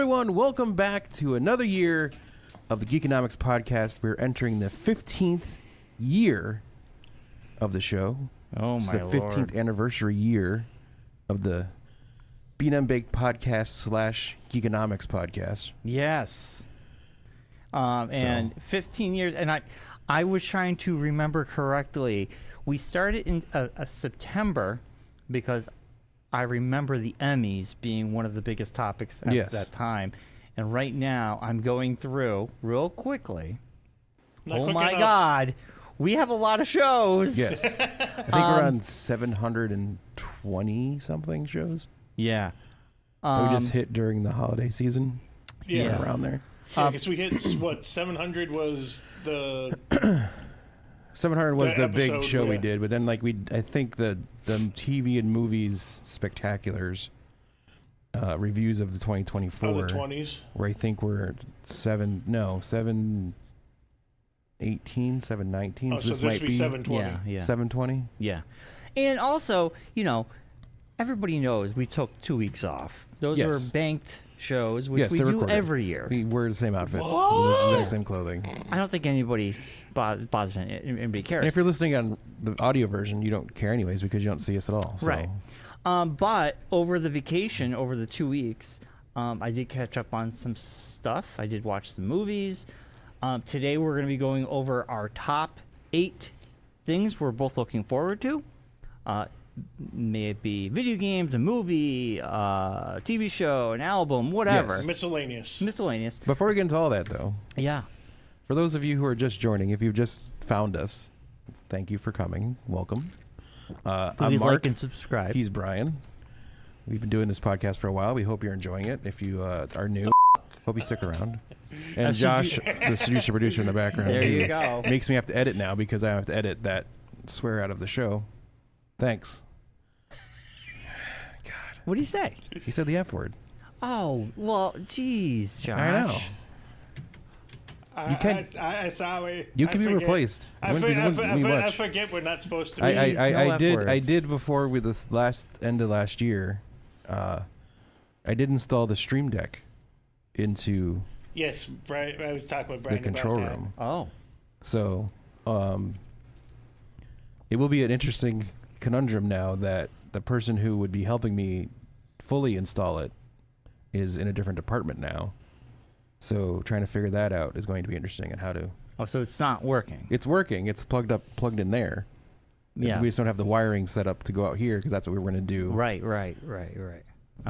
everyone. Welcome back to another year of the Geekonomics podcast. We're entering the 15th year of the show. Oh, it's my the 15th anniversary year of the Bean and Bake podcast / Geekonomics podcast. Yes. And 15 years, and I was trying to remember correctly. We started in September because I remember the Emmys being one of the biggest topics at that time. And right now, I'm going through real quickly. Oh my God. We have a lot of shows. Yes. I think we're on 720 something shows. Yeah. That we just hit during the holiday season. Yeah. Around there. Yeah, because we hit, 700 was the... 700 was the big episode, show we did, but then I think the TV and movies spectaculars reviews of the 2024. Oh, the 20s? Where I think we're 718, 719. Oh, so this this might would be 720. Yeah. 720. Yeah. And also, everybody knows we took 2 weeks off. Those were banked shows, which we do recorded. every year. We wear the same outfits, the exact same clothing. I don't think anybody bothers anybody cares. And if you're listening on the audio version, you don't care anyways because you don't see us at all. So. Right. But over the vacation, over the 2 weeks, I did catch up on some stuff. I did watch some movies. Today we're going to be going over our top 8 things we're both looking forward to. May it be video games, a movie, a TV show, an album, whatever. Yes. Miscellaneous. Before we get into all that, though, yeah. For those of you who are just joining, if you've just found us, thank you for coming. Welcome. I'm Please Mark. like and subscribe. He's Bryon. We've been doing this podcast for a while. We hope you're enjoying it. If you are new, hope you stick around. And Josh, the seducer producer in the background, There you go. makes me have to edit now because I have to edit that swear out of the show. Thanks. God. What do you say? He said the F word. Oh, well, geez, Josh. I know. You can. You can be replaced. I forget we're not supposed to be. I did before with this end of last year. I did install the Stream Deck into. Yes, right. I was talking with Brian the control about room. Oh. So, it will be an interesting conundrum now that the person who would be helping me fully install it is in a different department now. So trying to figure that out is going to be interesting and how to. Oh, so it's not working. It's working. It's plugged in there. Yeah. We just don't have the wiring set up to go out here because that's what we were going to do. Right.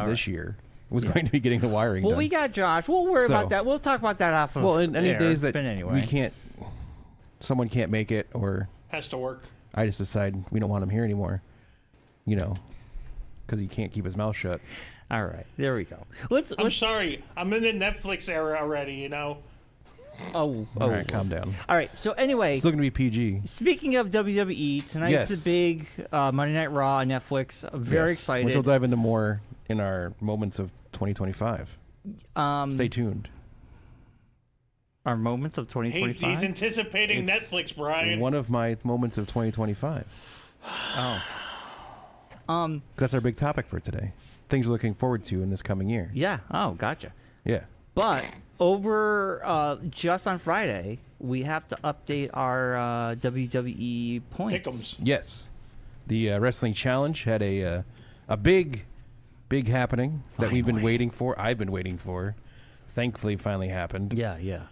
This year was going to be getting the wiring done. Well, we got Josh. We'll worry about that. We'll talk about that off of Well, in any air. days that anyway. we can't, someone can't make it or has to work. I just decide we don't want him here anymore, because he can't keep his mouth shut. All right, there we go. I'm sorry. I'm in the Netflix era already, Oh. All right, calm down. All right, so anyway. It's still going to be PG. Speaking of WWE, tonight's a big Monday Night Raw on Netflix. I'm very excited. Which we'll dive into more in our moments of 2025. Stay tuned. Our moments of 2025? He's anticipating Netflix, Brian. One of my moments of 2025. Oh. That's our big topic for today. Things we're looking forward to in this coming year. Yeah. Oh, gotcha. Yeah. But over just on Friday, we have to update our WWE points. Pick'ems. Yes. The Wrestling Challenge had a big happening that we've been waiting for. I've been waiting for. Thankfully, finally happened. Yeah.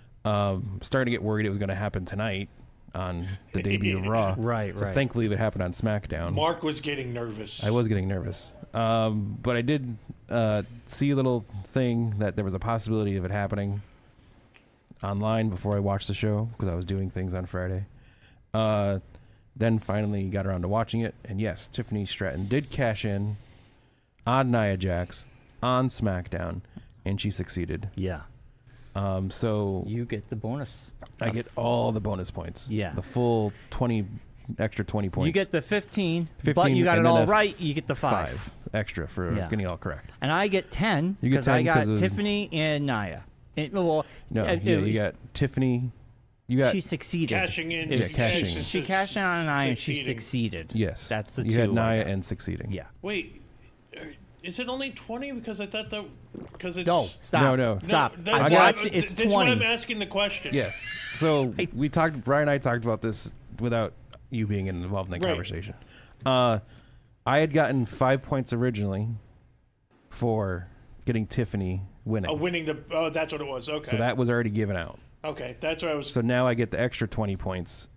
Starting to get worried it was going to happen tonight on the debut of Raw. Right. Thankfully, it happened on SmackDown. Mark was getting nervous. I was getting nervous. But I did see a little thing that there was a possibility of it happening online before I watched the show because I was doing things on Friday. Then finally got around to watching it. And yes, Tiffany Stratton did cash in on Nia Jax on SmackDown, and she succeeded. Yeah. So you get the bonus. I get all the bonus points. Yeah. The full extra 20 points. You get the 15 but you got it all right, you get the 5 extra for getting it all correct. And I get 10 because I got Tiffany and Nia. You got Tiffany. She succeeded. Cashing in. She cashed in on Nia and she succeeded. Yes. That's the two. You had Nia and succeeding. Yeah. Wait. Is it only 20? Because I thought that because it's No, stop. No. Stop. That's I why- watched it. It's that's why 20. I'm asking the question. Yes. So Brian and I talked about this without you being involved in the Right. conversation. I had gotten 5 points originally for getting Tiffany winning. Winning the. Oh, that's what it was. Okay. So that was already given out. Okay, that's what I was. So now I get the extra 20 points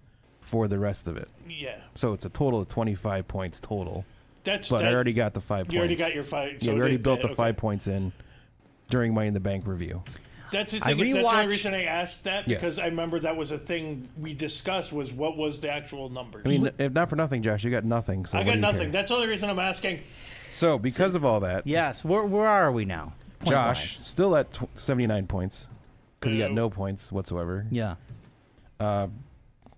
for the rest of it. Yeah. So it's a total of 25 points total. That's. But that, I already got the 5 points. You already got your 5. Yeah, So we already they- built the okay. 5 points in during Money in the Bank review. That's the I thing. That's the only rewatched- reason I asked that Yes. because I remember that was a thing we discussed was what was the actual numbers. I mean, if not for nothing, Josh, you got nothing. So I what got do you nothing. care? That's the only reason I'm asking. So because of all that, Yes. Where are we now? Josh Point-wise. still at 79 points because you got Boo. no points whatsoever. Yeah.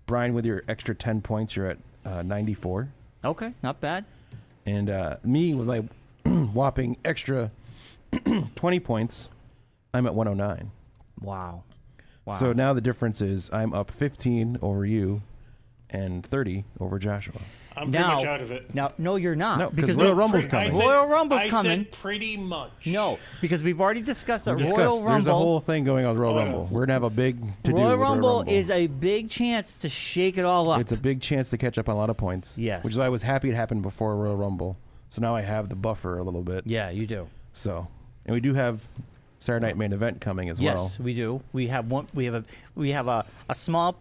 Brian, with your extra 10 points, you're at 94. Okay. Not bad. And me, with my whopping extra 20 points, I'm at 109. Wow. Wow. So now the difference is I'm up 15 over you and 30 over Joshua. I'm pretty Now- much out of it. Now, no, you're not. No, because Royal we- Rumble's I coming. said- Royal Rumble's I coming. Said pretty much. No, because we've already discussed that We Royal discussed. Rumble. There's a whole thing going on with Royal Oh, yeah. Rumble. We're gonna have a big to do. Royal with Rumble is a big chance to shake it all up. It's a big chance to catch up on a lot of points. Yes. Which is why I was happy it happened before Royal Rumble. So now I have the buffer a little bit. Yeah, you do. So, and we do have Saturday Night Main Event coming as well. Yes, we do. We have one. We have a small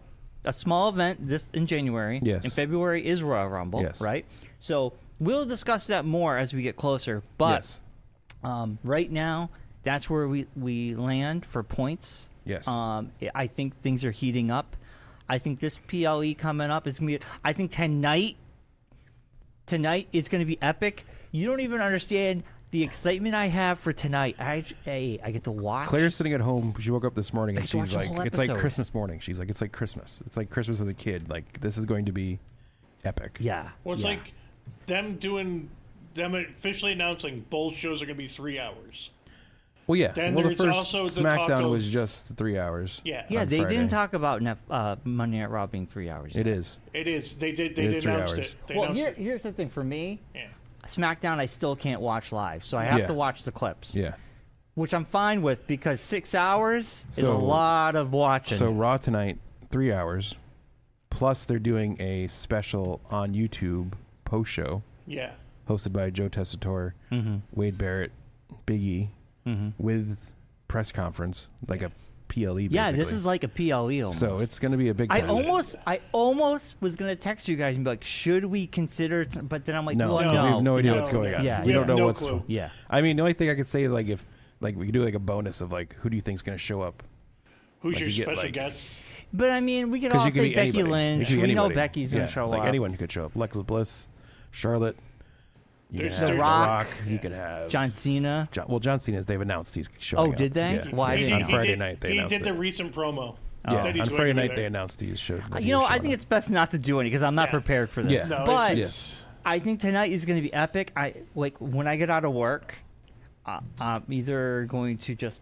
event this in January. Yes. In February is Royal Rumble. Yes. Right. So we'll discuss that more as we get closer. But Yes. right now, that's where we land for points. Yes. I think things are heating up. I think this PLE coming up is gonna be. I think tonight is gonna be epic. You don't even understand the excitement I have for tonight. I get to watch. Claire's sitting at home. She woke up this morning and I watched she's the like, whole "It's like episode. Christmas morning." She's like, "It's like Christmas. It's like Christmas as a kid. Like this is going to be epic." Yeah. Well, it's yeah. like them officially announcing both shows are going to be 3 hours. Well, yeah. Then well, the there's first also the talk SmackDown of- was just 3 hours. Yeah. Yeah, on they Friday. didn't talk about Monday Night Raw being 3 hours. It is. It is. They did. It They is 3 announced hours. it. They Well, announced it. here's the thing for me. Yeah. SmackDown, I still can't watch live, so I have Yeah. to watch the clips. Yeah. Which I'm fine with because 6 hours is a So- lot of watching. So Raw tonight, 3 hours. Plus, they're doing a special on YouTube post show Yeah. hosted by Joe Tessitore, Mm-hmm. Wade Barrett, Big E, with press conference, like a PLE. Yeah, basically. this is like a PLE almost. So it's going to be a big I time. almost was gonna text you guys and be like, should we consider? But then I'm like, No, well, because we have no idea no, what's going on. Yeah, we yeah. don't know No what's. clue. Yeah. I mean, the only thing I could say, like, if like we could do like a bonus of like, who do you think's going to show up? Who's Like, your you get, special like- guest? But I mean, we could Because all you could say be Becky anybody. Lynch. You could be We know anybody. Becky's gonna Yeah, show like up. anyone could show up. Alexa Bliss, Charlotte. You There's- could have The Rock. You could have John Cena. John Cena's. They've announced he's showing Oh, up. did they? Yeah. Why He didn't did- on he Friday did- night they He announced did the it. recent promo. Yeah, that he's on going Friday to be night there. they announced he showed. that he You know, was I showing think up. it's best not to do any because I'm not Yeah. prepared for this. Yeah. No, But Yes. I think tonight is going to be epic. I like when I get out of work. I'm either going to just.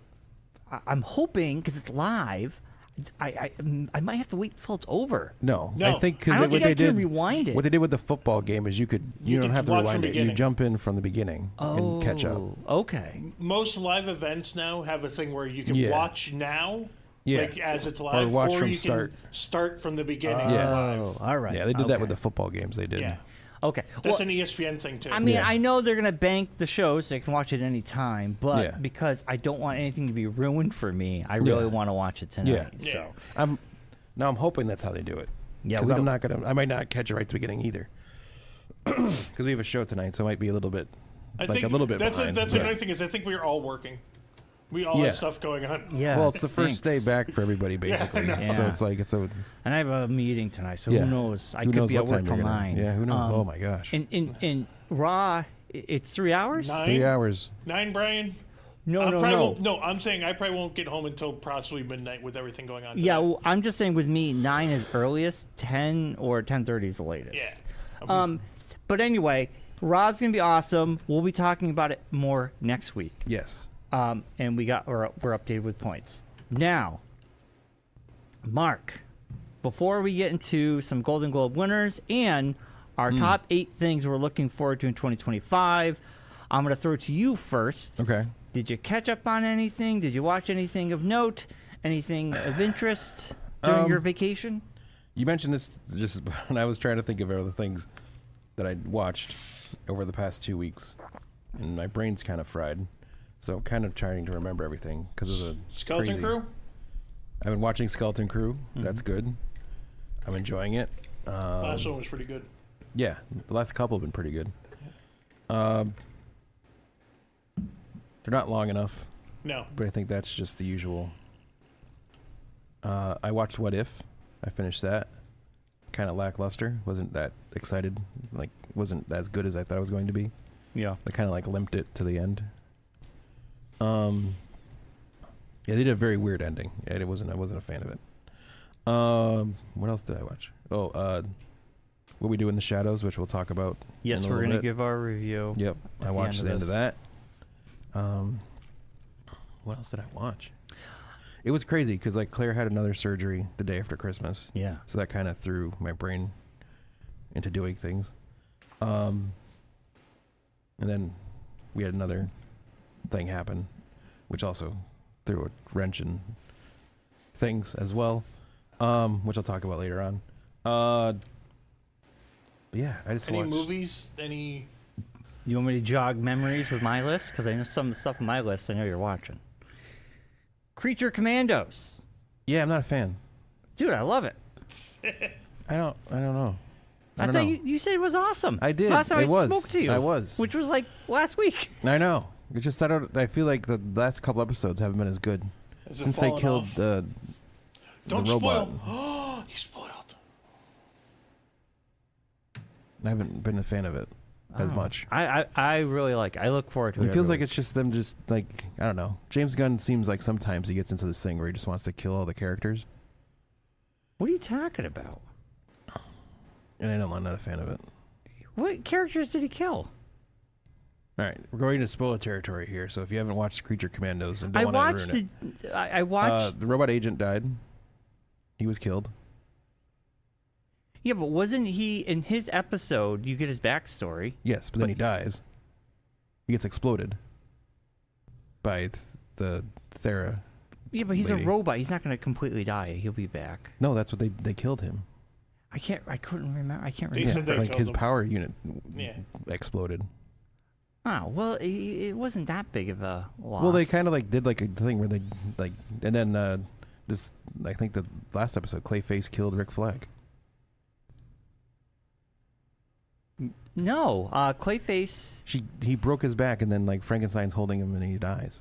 I'm hoping because it's live. I might have to wait until it's over. No, No. I think I because don't what think they I can did, rewind it. what they did with the football game is you don't could have to watch rewind from it. You beginning. jump in from the beginning and catch up. Okay. Most live events now have a thing where you can Yeah. watch now, Yeah. like as it's live, watch or from you start. can start from the beginning. Yeah. live. Oh, all right. Yeah, they did that with Okay. the football games. They did. Yeah. Okay. That's Well, an ESPN thing too. I mean, Yeah. I know they're gonna bank the show so they can watch it any time, but Yeah. because I don't want anything to be ruined for me, I really want to watch it tonight. Yeah. So I'm hoping that's how they do it. Yeah, because we I'm don't- not gonna. I might not catch it right at the beginning either. Because we have a show tonight, so it might be a little bit, I like think a little bit that's behind. that's but- another thing is I think we're all working. We all Yeah. have stuff going on. yeah. Well, it it's the first day stinks. back for everybody, basically. know. So Yeah. it's like it's a. and I have a meeting tonight, so Yeah. who knows? I Who could knows be at what work time till they're gonna- 9. Yeah, who knows? Oh my gosh. In Raw, it's 3 hours. 9? 3 hours. 9, Brian. No, I no, probably no. won't, no, I'm saying I probably won't get home until possibly midnight with everything going on. Yeah, tonight. well, I'm just saying with me, 9 is earliest, 10 or 10:30 is the latest. Yeah. But anyway, Raw's gonna be awesome. We'll be talking about it more next week. Yes. And we're updated with points. Now, Mark, before we get into some Golden Globe winners and our top 8 things we're looking forward to in 2025, I'm going to throw it to you first. Okay. Did you catch up on anything? Did you watch anything of note? Anything of interest during your vacation? You mentioned this just when I was trying to think of other things that I'd watched over the past 2 weeks, and my brain's kind of fried. So I'm kind of trying to remember everything because of the Skeleton crazy. Crew? I've been watching Skeleton Crew. Mm-hmm. That's good. I'm enjoying it. Last one was pretty good. Yeah, the last couple have been pretty good. They're not long enough, No. but I think that's just the usual. I watched What If. I finished that. Kind of lackluster. Wasn't that excited. Like, wasn't as good as I thought it was going to be. Yeah. I kind of like limped it to the end. Yeah, they did a very weird ending. And I wasn't a fan of it. What else did I watch? Oh, What We Do in the Shadows, which we'll talk about. Yes, in a we're little going to bit. give our review. Yep, I watched the end of this. that. What else did I watch? It was crazy because like Claire had another surgery the day after Christmas, Yeah. so that kind of threw my brain into doing things. And then we had another thing happen, which also threw a wrench in things as well, which I'll talk about later on. But yeah, I just Any watched. movies? Any... You want me to jog memories with my list? Because I know some of the stuff on my list I know you're watching. Creature Commandos. Yeah, I'm not a fan. Dude, I love it. I don't know. I don't thought know. you said it was awesome. I did. Last time It I was. spoke to you. I was. Which was like last week. I know. It just I feel like the last couple episodes haven't been as good Has it since they fallen killed off? the Don't robot. spoil. You spoiled. I haven't been a fan of it as Oh. much. I really like it. I look forward to it. It feels every like it's just them just like, I don't know. James Gunn seems like sometimes he gets into this thing where he just wants to kill all the characters. What are you talking about? And I'm not a fan of it. What characters did he kill? All right, we're going into spoiler territory here, so if you haven't watched Creature Commandos and I don't want to watched ruin it. I watched. the robot agent died. He was killed. Yeah, but wasn't he in his episode? You get his backstory. Yes, but then he dies. He gets exploded by the Thera. Yeah, but he's lady. a robot. He's not going to completely die. He'll be back. No, that's what they killed him. I couldn't remember. I can't They remember. said they like killed his him. power unit Yeah. exploded. Oh, well, it wasn't that big of a loss. Well, they kind of like did like a thing where they like, and then this I think the last episode, Clayface killed Rick Flag. No, Clayface. He broke his back, and then like Frankenstein's holding him, and he dies,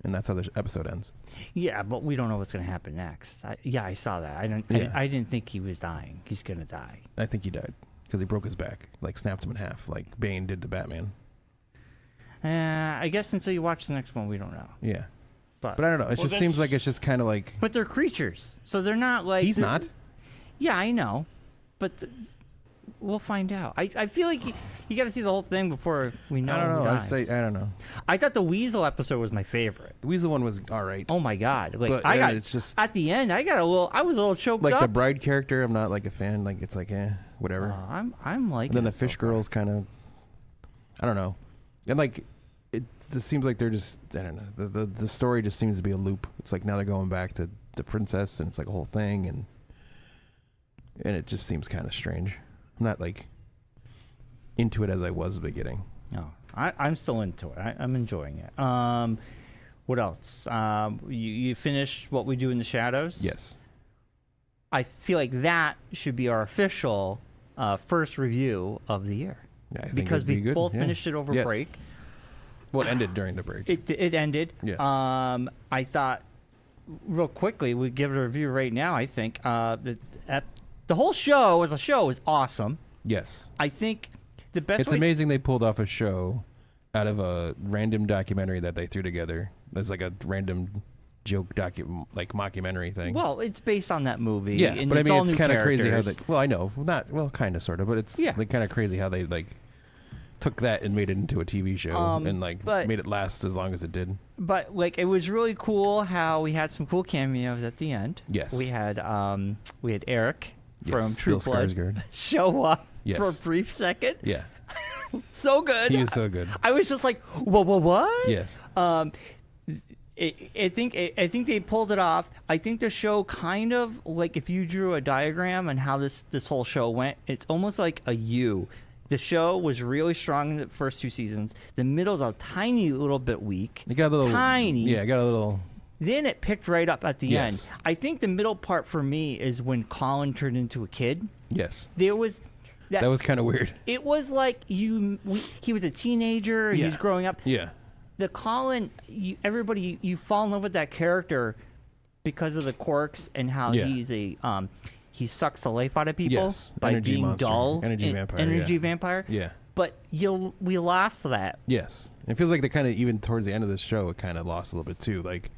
and that's how the episode ends. Yeah, but we don't know what's going to happen next. I saw that. Yeah. I didn't think he was dying. He's going to die. I think he died because he broke his back, like snapped him in half, like Bane did to Batman. I guess until you watch the next one, we don't know. Yeah, But but I don't know. It Well, just seems like that's- it's just kind of like but they're creatures, so they're not like he's not. Yeah, I know, but we'll find out. I feel like you got to see the whole thing before we know. I don't who know. I dies. say I don't know. I thought the Weasel episode was my favorite. The Weasel one was all right. Oh my god! Like But, I got it's just- at the end. I was a little choked Like up. the bride character, I'm not like a fan. Like it's like whatever. I'm like. And then the fish girls kind of, I don't know, and like it just seems like they're just I don't know. The story just seems to be a loop. It's like now they're going back to the princess, and it's like a whole thing, and it just seems kind of strange. I'm not like into it as I was at the beginning. No, I'm still into it. I'm enjoying it. What else? You finished What We Do in the Shadows? Yes. I feel like that should be our official first review of the year. Yeah, I think because it'd we be good. both Yeah. finished it over Yes. break. Well, it ended during the break. It ended. Yes. I thought real quickly we'd give it a review right now. I think the whole show as a show is awesome. Yes. I think the best. It's way amazing they pulled off a show out of a random documentary that they threw together. There's like a random joke like mockumentary thing. Well, it's based on that movie. Yeah, and but I it's mean, all it's new kind of crazy how they. characters. Well, I know, kind of, sort of, but it's Yeah. like kind of crazy how they like took that and made it into a TV show and like but- made it last as long as it did. But like, it was really cool how we had some cool cameos at the end. Yes. we had Eric Yes, from True Bill Blood Skarsgård. show up Yes. for a brief second. Yeah, So good. He is so good. I was just like, what? Yes. I think they pulled it off. I think the show kind of like if you drew a diagram on how this whole show went, it's almost like a U. The show was really strong in the first 2 seasons. The middle's a tiny little bit weak. It got a little tiny. Yeah, it got a little. Then it picked right up at the Yes. end. I think the middle part for me is when Colin turned into a kid. Yes. There was That was kind of weird. It was like he was a teenager. He was growing up. Yeah. The Colin, you fall in love with that character because of the quirks and how he's he sucks the life out of people by Energy being monster. dull. Energy vampire. Energy yeah. vampire. Yeah. But we lost that. Yes. It feels like they kind of, even towards the end of this show, it kind of lost a little bit too. Like,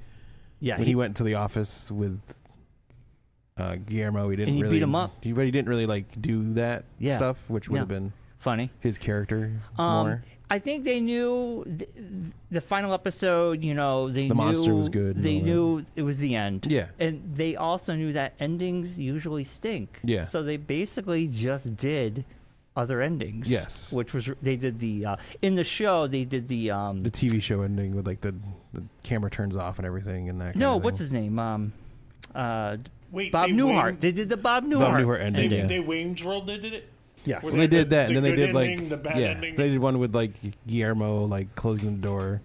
Yeah. when he went to the office with Guillermo, he didn't really beat him up. He didn't really like do that stuff, which would have been funny. his character more. I think they knew the final episode, they knew monster was good and They all knew it was the end. Yeah. And they also knew that endings usually stink. Yeah. So they basically just did other endings. Yes. Which was, they did in the show, they did the TV show ending with like the camera turns off and everything and that kind no, of thing. what's his name? Wait, Bob they Newhart. winged- They did the Bob Newhart, Newhart ending, They, yeah. they Wayne's World, they did it? Yes. Were Well, they did that, the and then they good did like ending, the bad ending? they did one with like Guillermo like closing the door,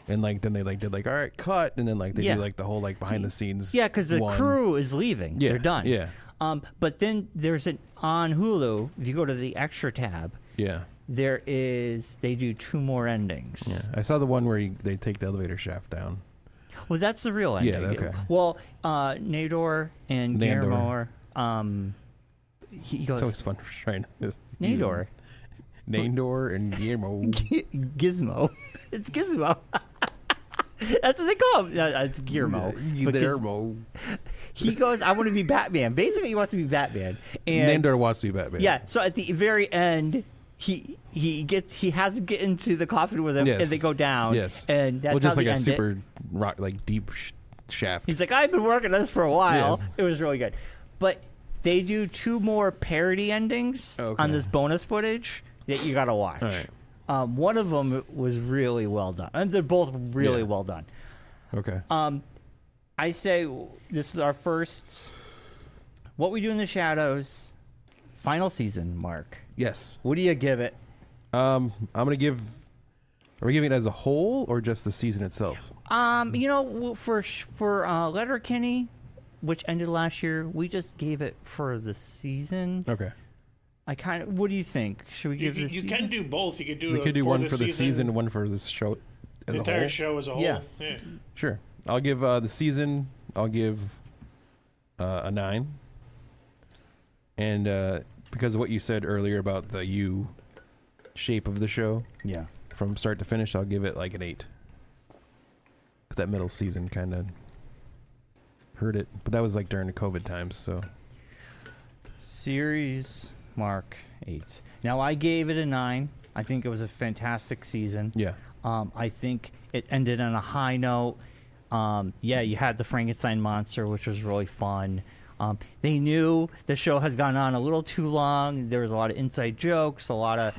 and like then they like did like all right cut, and then like they Yeah. do like the whole like behind the scenes. Yeah, because the one. crew is leaving. Yeah, They're done. yeah. But then there's on Hulu, if you go to the extra tab, Yeah, they do 2 more endings. yeah. I saw the one where they take the elevator shaft down. Well, that's the real ending. okay. Well, Nador and Nandor. Guillermo are, he It's goes, always fun trying to Nador. Nandor and Guillermo. Gizmo. It's Gizmo. That's what they call him. It's Guillermo. But Guillermo. he goes, I want to be Batman. Basically, he wants to be Batman. And Nandor wants to be Batman. yeah, so at the very end, he has to get into the coffin with him, Yes. and they go down. Yes. And that's well, just how like they a end super it. rock, like deep shaft. He's like, I've been working on this for a while. Yes. It was really good. But they do 2 more parody endings Okay. on this bonus footage that you got to watch. All right. One of them was really well done. And they're both really well done. Okay. I say this is our first What We Do in the Shadows final season, Mark. Yes. What do you give it? I'm gonna give. Are we giving it as a whole or just the season itself? For Letterkenny, which ended last year, we just gave it for the season. Okay. What do you think? Should we give this? You can do both. You could do. We could do one for the season, season, and one for this show as the a entire whole. show as a whole. Yeah. Sure. I'll give the season. I'll give a 9. And because of what you said earlier about the U shape of the show, Yeah. from start to finish, I'll give it like an 8. Because that middle season kind of hurt it, but that was like during the COVID times. So Series Mark 8. Now I gave it a 9. I think it was a fantastic season. yeah, I think it ended on a high note. You had the Frankenstein monster, which was really fun. They knew the show has gone on a little too long. There was a lot of inside jokes, a lot of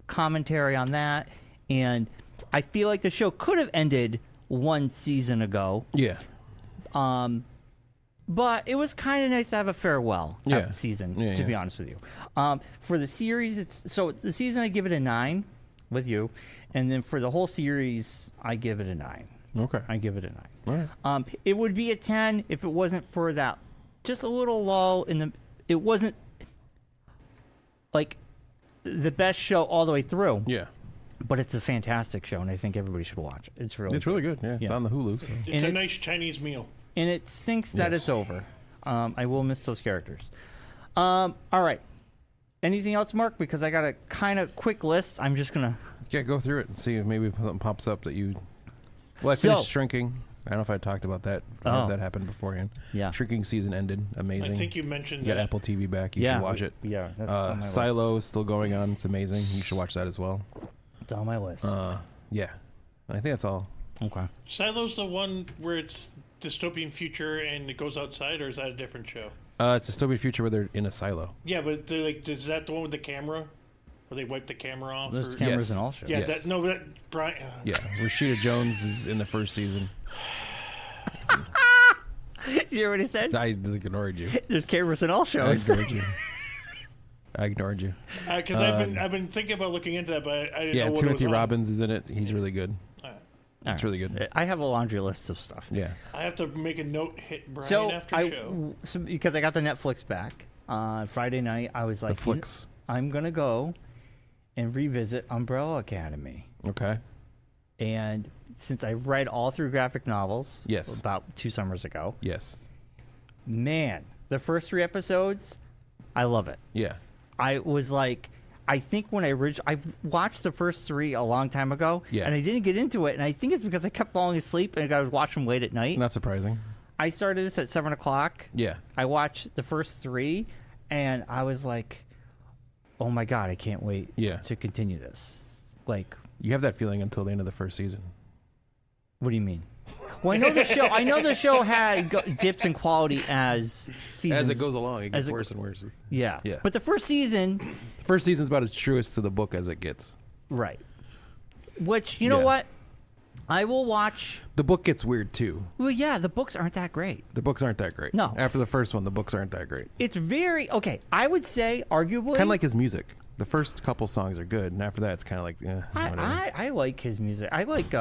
commentary on that. And I feel like the show could have ended 1 season ago. yeah, But it was kind of nice to have a farewell season, to be honest with you. For the series, the season I give it a 9 with you. And then for the whole series, I give it a 9. okay, I give it a 9. all right, It would be a 10 if it wasn't for that just a little lull in the. It wasn't like the best show all the way through, yeah, but it's a fantastic show, and I think everybody should watch it. It's really good. Yeah, it's Yeah. on the Hulu. So. It's And a nice Chinese meal. and it stinks that Yes. it's over. I will miss those characters. All right. Anything else, Mark? Because I got a kind of quick list. I'm just gonna. Yeah, go through it and see if maybe something pops up that you. Well, I So- finished Shrinking. I don't know if I talked about that. I don't know if Oh. that happened beforehand. Yeah. Shrinking season ended. Amazing. I think you mentioned You got that. Apple TV back. You should watch it. Yeah, that's on my Silo list. is still going on. It's amazing. You should watch that as well. It's on my list. Yeah. I think that's all. Okay. Silo's the one where it's dystopian future and it goes outside, or is that a different show? It's a dystopian future where they're in a silo. Yeah, but is that the one with the camera? where they wipe the camera off. There's or, cameras Yes. in all shows. yeah, Yes. that Brian. Yeah, Rashida Jones is in the first season. You hear what he said? I ignored you. There's cameras in all I shows. ignored you. I ignored you. Because I've been thinking about looking into that, but I didn't Yeah, know what Timothy it was on. Robbins is in it. He's really good. All It's right. really good. I have a laundry list of stuff. Yeah. I have to make a note. Hit Brian So after show. because I got the Netflix back Friday night, I was The like, flicks. I'm gonna go and revisit Umbrella Academy. Okay. And since I read all through graphic novels, Yes. about 2 summers ago, Yes. man, the first 3 episodes, I love it. Yeah. I was like, I think when I watched the first 3 a long time ago, Yeah. and I didn't get into it, and I think it's because I kept falling asleep and I was watching them late at night. Not surprising. I started this at 7:00. Yeah. I watched the first 3, and I was like, "Oh my god, I can't wait Yeah. to continue this." Like, You have that feeling until the end of the first season. what do you mean? Well, I know the show. I know the show had dips in quality as seasons. As it goes along, it as gets it- worse and worse. Yeah. Yeah. But the first season, The first season's about as truest to the book as it gets. right? Which you know Yeah. what? I will watch. The book gets weird too. Well, yeah, the books aren't that great. The books aren't that great. No. After the first one, the books aren't that great. It's very okay. I would say, arguably, Kind of like his music. The first couple songs are good, and after that, it's kind of like, whatever. I like his music. I like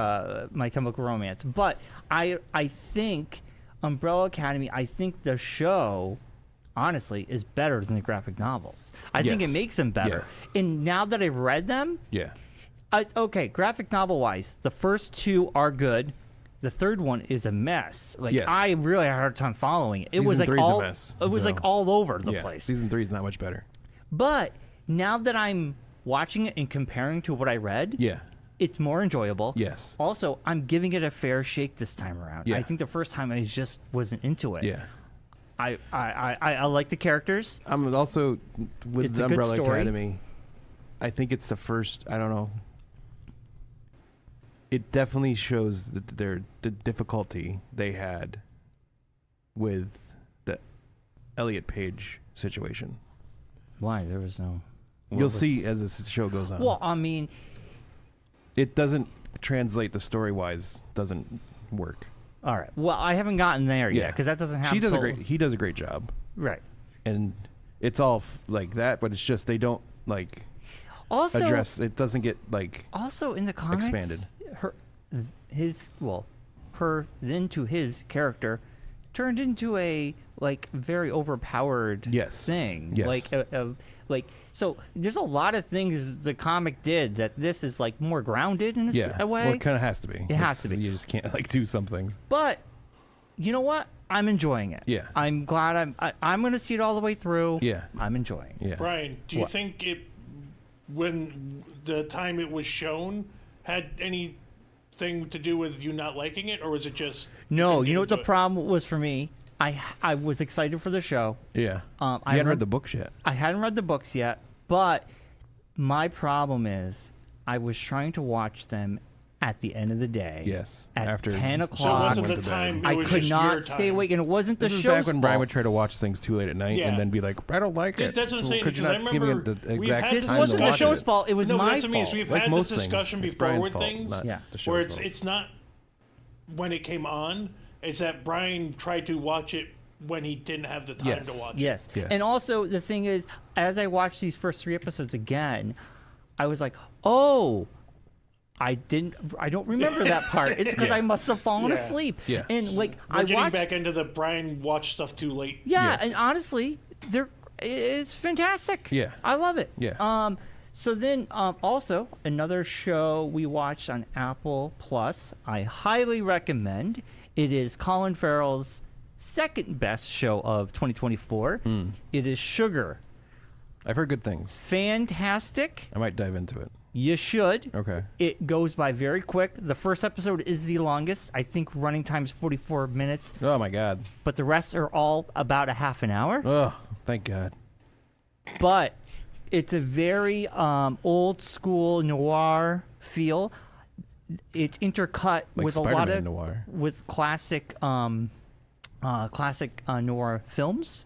My Chemical Romance, but I think Umbrella Academy. I think the show, honestly, is better than the graphic novels. I think it Yes. makes them better. And now that I've read them, Yeah. okay, graphic novel wise, the first 2 are good. The third one is a mess. Like Yes. I really had a hard time following it. It Season was like 3 is a all mess, it was so- like all over the Yeah. place. Season 3 is not much better. But now that I'm watching it and comparing to what I read, Yeah. it's more enjoyable. Yes. Also, I'm giving it a fair shake this time around. Yeah. I think the first time I just wasn't into it. Yeah. I like the characters. I'm also with It's a good Umbrella story. Academy. I think it's the first. I don't know. It definitely shows the difficulty they had with the Elliot Page situation. Why? There was no. You'll see as this show goes on. Well, I mean, It doesn't translate the story wise. Doesn't work. all right. Well, I haven't gotten there yet Yeah. because that doesn't happen. She does till- He does a great job, Right. and it's all like that. But it's just they don't like Also, address. It doesn't get like also in the comics, expanded. her then to his character turned into a like very overpowered Yes. thing. Yes. Like so there's a lot of things the comic did that this is like more grounded in a way. Well, it kind of has to be. It has to be. You just can't like do something. But you know what? I'm enjoying it. Yeah. I'm glad I'm going to see it all the way through. Yeah. I'm enjoying it. Yeah. Brian, do you What? think it, when the time it was shown, had anything to do with you not liking it, or was it just? No, didn't you know get what the into it? problem was for me? I was excited for the show. Yeah. I I hadn't read- read the books yet. I hadn't read the books yet, but my problem is I was trying to watch them at the end of the day. Yes. At After 10 So it o'clock. wasn't went the to bed. time. It I was could just not your stay time. awake, and it wasn't the This is show's back when Brian fault. would try to watch things too late at night Yeah. and then be like, I don't like it. That's what I'm So saying, could you because I not give me remember the we've exact had time this This to wasn't the watch show's it? fault. It was No, but my that's what I mean, is fault. we've Like had most this discussion things, it's before Brian's with fault, things. not Yeah. the show's where fault. it's not when it came on. It's that Brian tried to watch it when he didn't have the time Yes. to watch Yes. Yes. And also the thing is, as I watched these first 3 episodes again, I was like, oh, I don't remember that part. It's because Yeah. I must have fallen Yeah. asleep. Yeah. And like We're I getting watched back into the Brian watched stuff too late. Yeah, Yes. and honestly, it's fantastic. Yeah. I love it. Yeah. So then also another show we watched on Apple Plus, I highly recommend. It is Colin Farrell's second best show of 2024. It is Sugar. I've heard good things. Fantastic. I might dive into it. You should. Okay. It goes by very quick. The first episode is the longest. I think running time is 44 minutes, Oh my God. but the rest are all about a half an hour. Oh, thank God. But it's a very old school noir feel. It's intercut Like with a lot Spider-Man of noir. with classic noir films,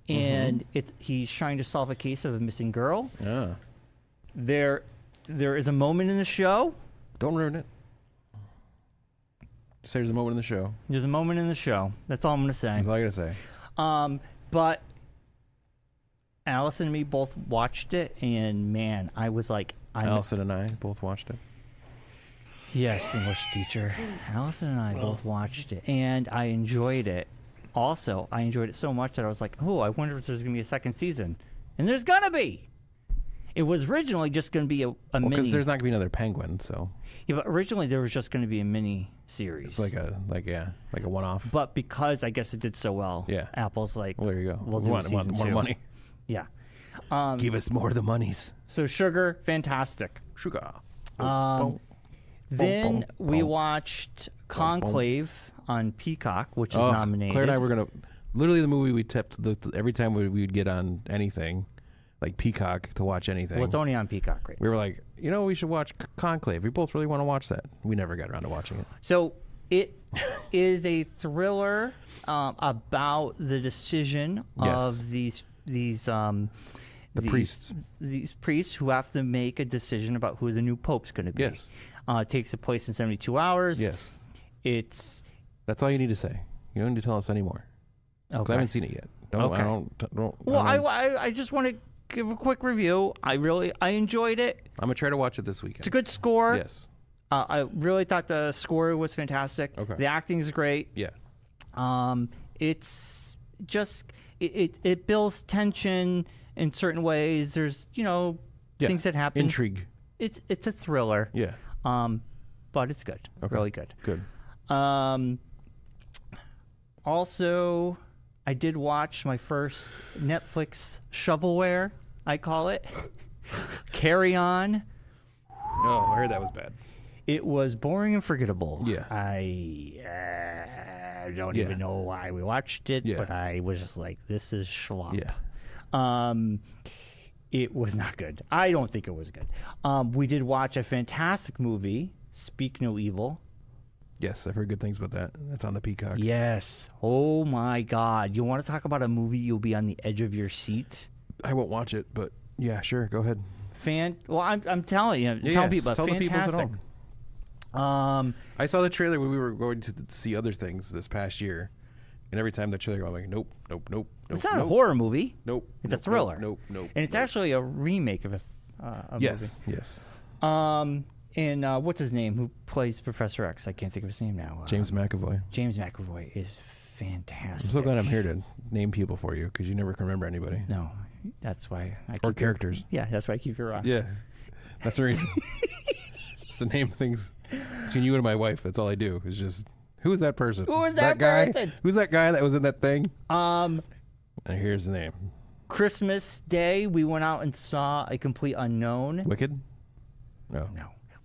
and he's trying to solve a case of a missing girl. Yeah. there is a moment in the show. Don't ruin it. Just say there's a moment in the show. There's a moment in the show. That's all I'm going to say. That's all I gotta say. But Allison and me both watched it, and man, I was like, Allison and I both watched it. Yes, English teacher. Allison and I both watched it, and I enjoyed it. Also, I enjoyed it so much that I was like, oh, I wonder if there's going to be a second season. And there's going to be. It was originally just going to be a mini. Because there's not going to be another Penguin, so. Yeah, but originally there was just going to be a mini series. It's like a one-off. But because I guess it did so well, Yeah. Apple's like, Well, there you go. We'll do season more 2. money. Yeah. Give us more of the monies. So Sugar, fantastic. Sugar. Then we boom. watched Conclave on Peacock, which is Oh, nominated. Claire and I were going to... Literally the movie we tipped every time we would get on anything, like Peacock, to watch anything. Well, it's only on Peacock, right? We were like, we should watch Conclave. We both really want to watch that. We never got around to watching it. So it is a thriller about the decision of these priests. These priests who have to make a decision about who the new pope's going to be. Yes. It takes place in 72 hours. Yes. That's all you need to say. You don't need to tell us anymore. Okay. 'Cause I haven't seen it yet. I just want to give a quick review. I enjoyed it. I'm going to try to watch it this weekend. It's a good score. Yes. I really thought the score was fantastic. Okay. The acting is great. Yeah. It's just it builds tension in certain ways. There's things that happen. Intrigue. It's a thriller. Yeah. But it's good. Okay. Really good. Good. Also, I did watch my first Netflix shovelware, I call it. Carry On. Oh, I heard that was bad. It was boring and forgettable. Yeah. I don't even know why we watched it, but I was just like, this is schlop. Yeah. It was not good. I don't think it was good. We did watch a fantastic movie, Speak No Evil. Yes, I've heard good things about that. That's on the Peacock. Yes. Oh my God. You want to talk about a movie you'll be on the edge of your seat? I won't watch it, but yeah, sure, go ahead. Well, I'm telling you, telling people, tell fantastic. the people at home. I saw the trailer when we were going to see other things this past year, and every time the trailer, I'm like, nope. It's not a horror movie. Nope. It's a thriller. Nope. And it's actually a remake of a yes, movie. Yes. And what's his name? Who plays Professor X? I can't think of his name now. James McAvoy. James McAvoy is fantastic. I'm so glad I'm here to name people for you because you never can remember anybody. No, that's why I keep or characters. Yeah, that's why I keep you around. Yeah, that's the reason. Just to name things between you and my wife. That's all I do. Is just who is that person? Who is that guy? person? Who's that guy that was in that thing? And here's the name. Christmas Day, we went out and saw A Complete Unknown. Wicked? No.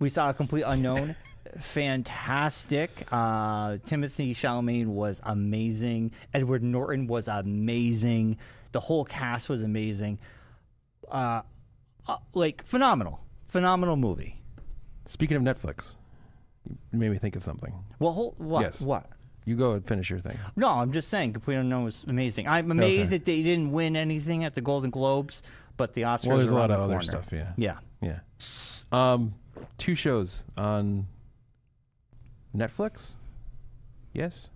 We saw A Complete Unknown. Fantastic. Timothy Chalamet was amazing. Edward Norton was amazing. The whole cast was amazing. Phenomenal movie. Speaking of Netflix, you made me think of something. Well, what? Yes. What? You go and finish your thing. No, I'm just saying, Complete Unknown was amazing. I'm amazed that they didn't win anything at the Golden Globes, but the Oscars. Well, there's a lot of corner. other stuff. Yeah. Yeah. 2 shows on Netflix. Yes.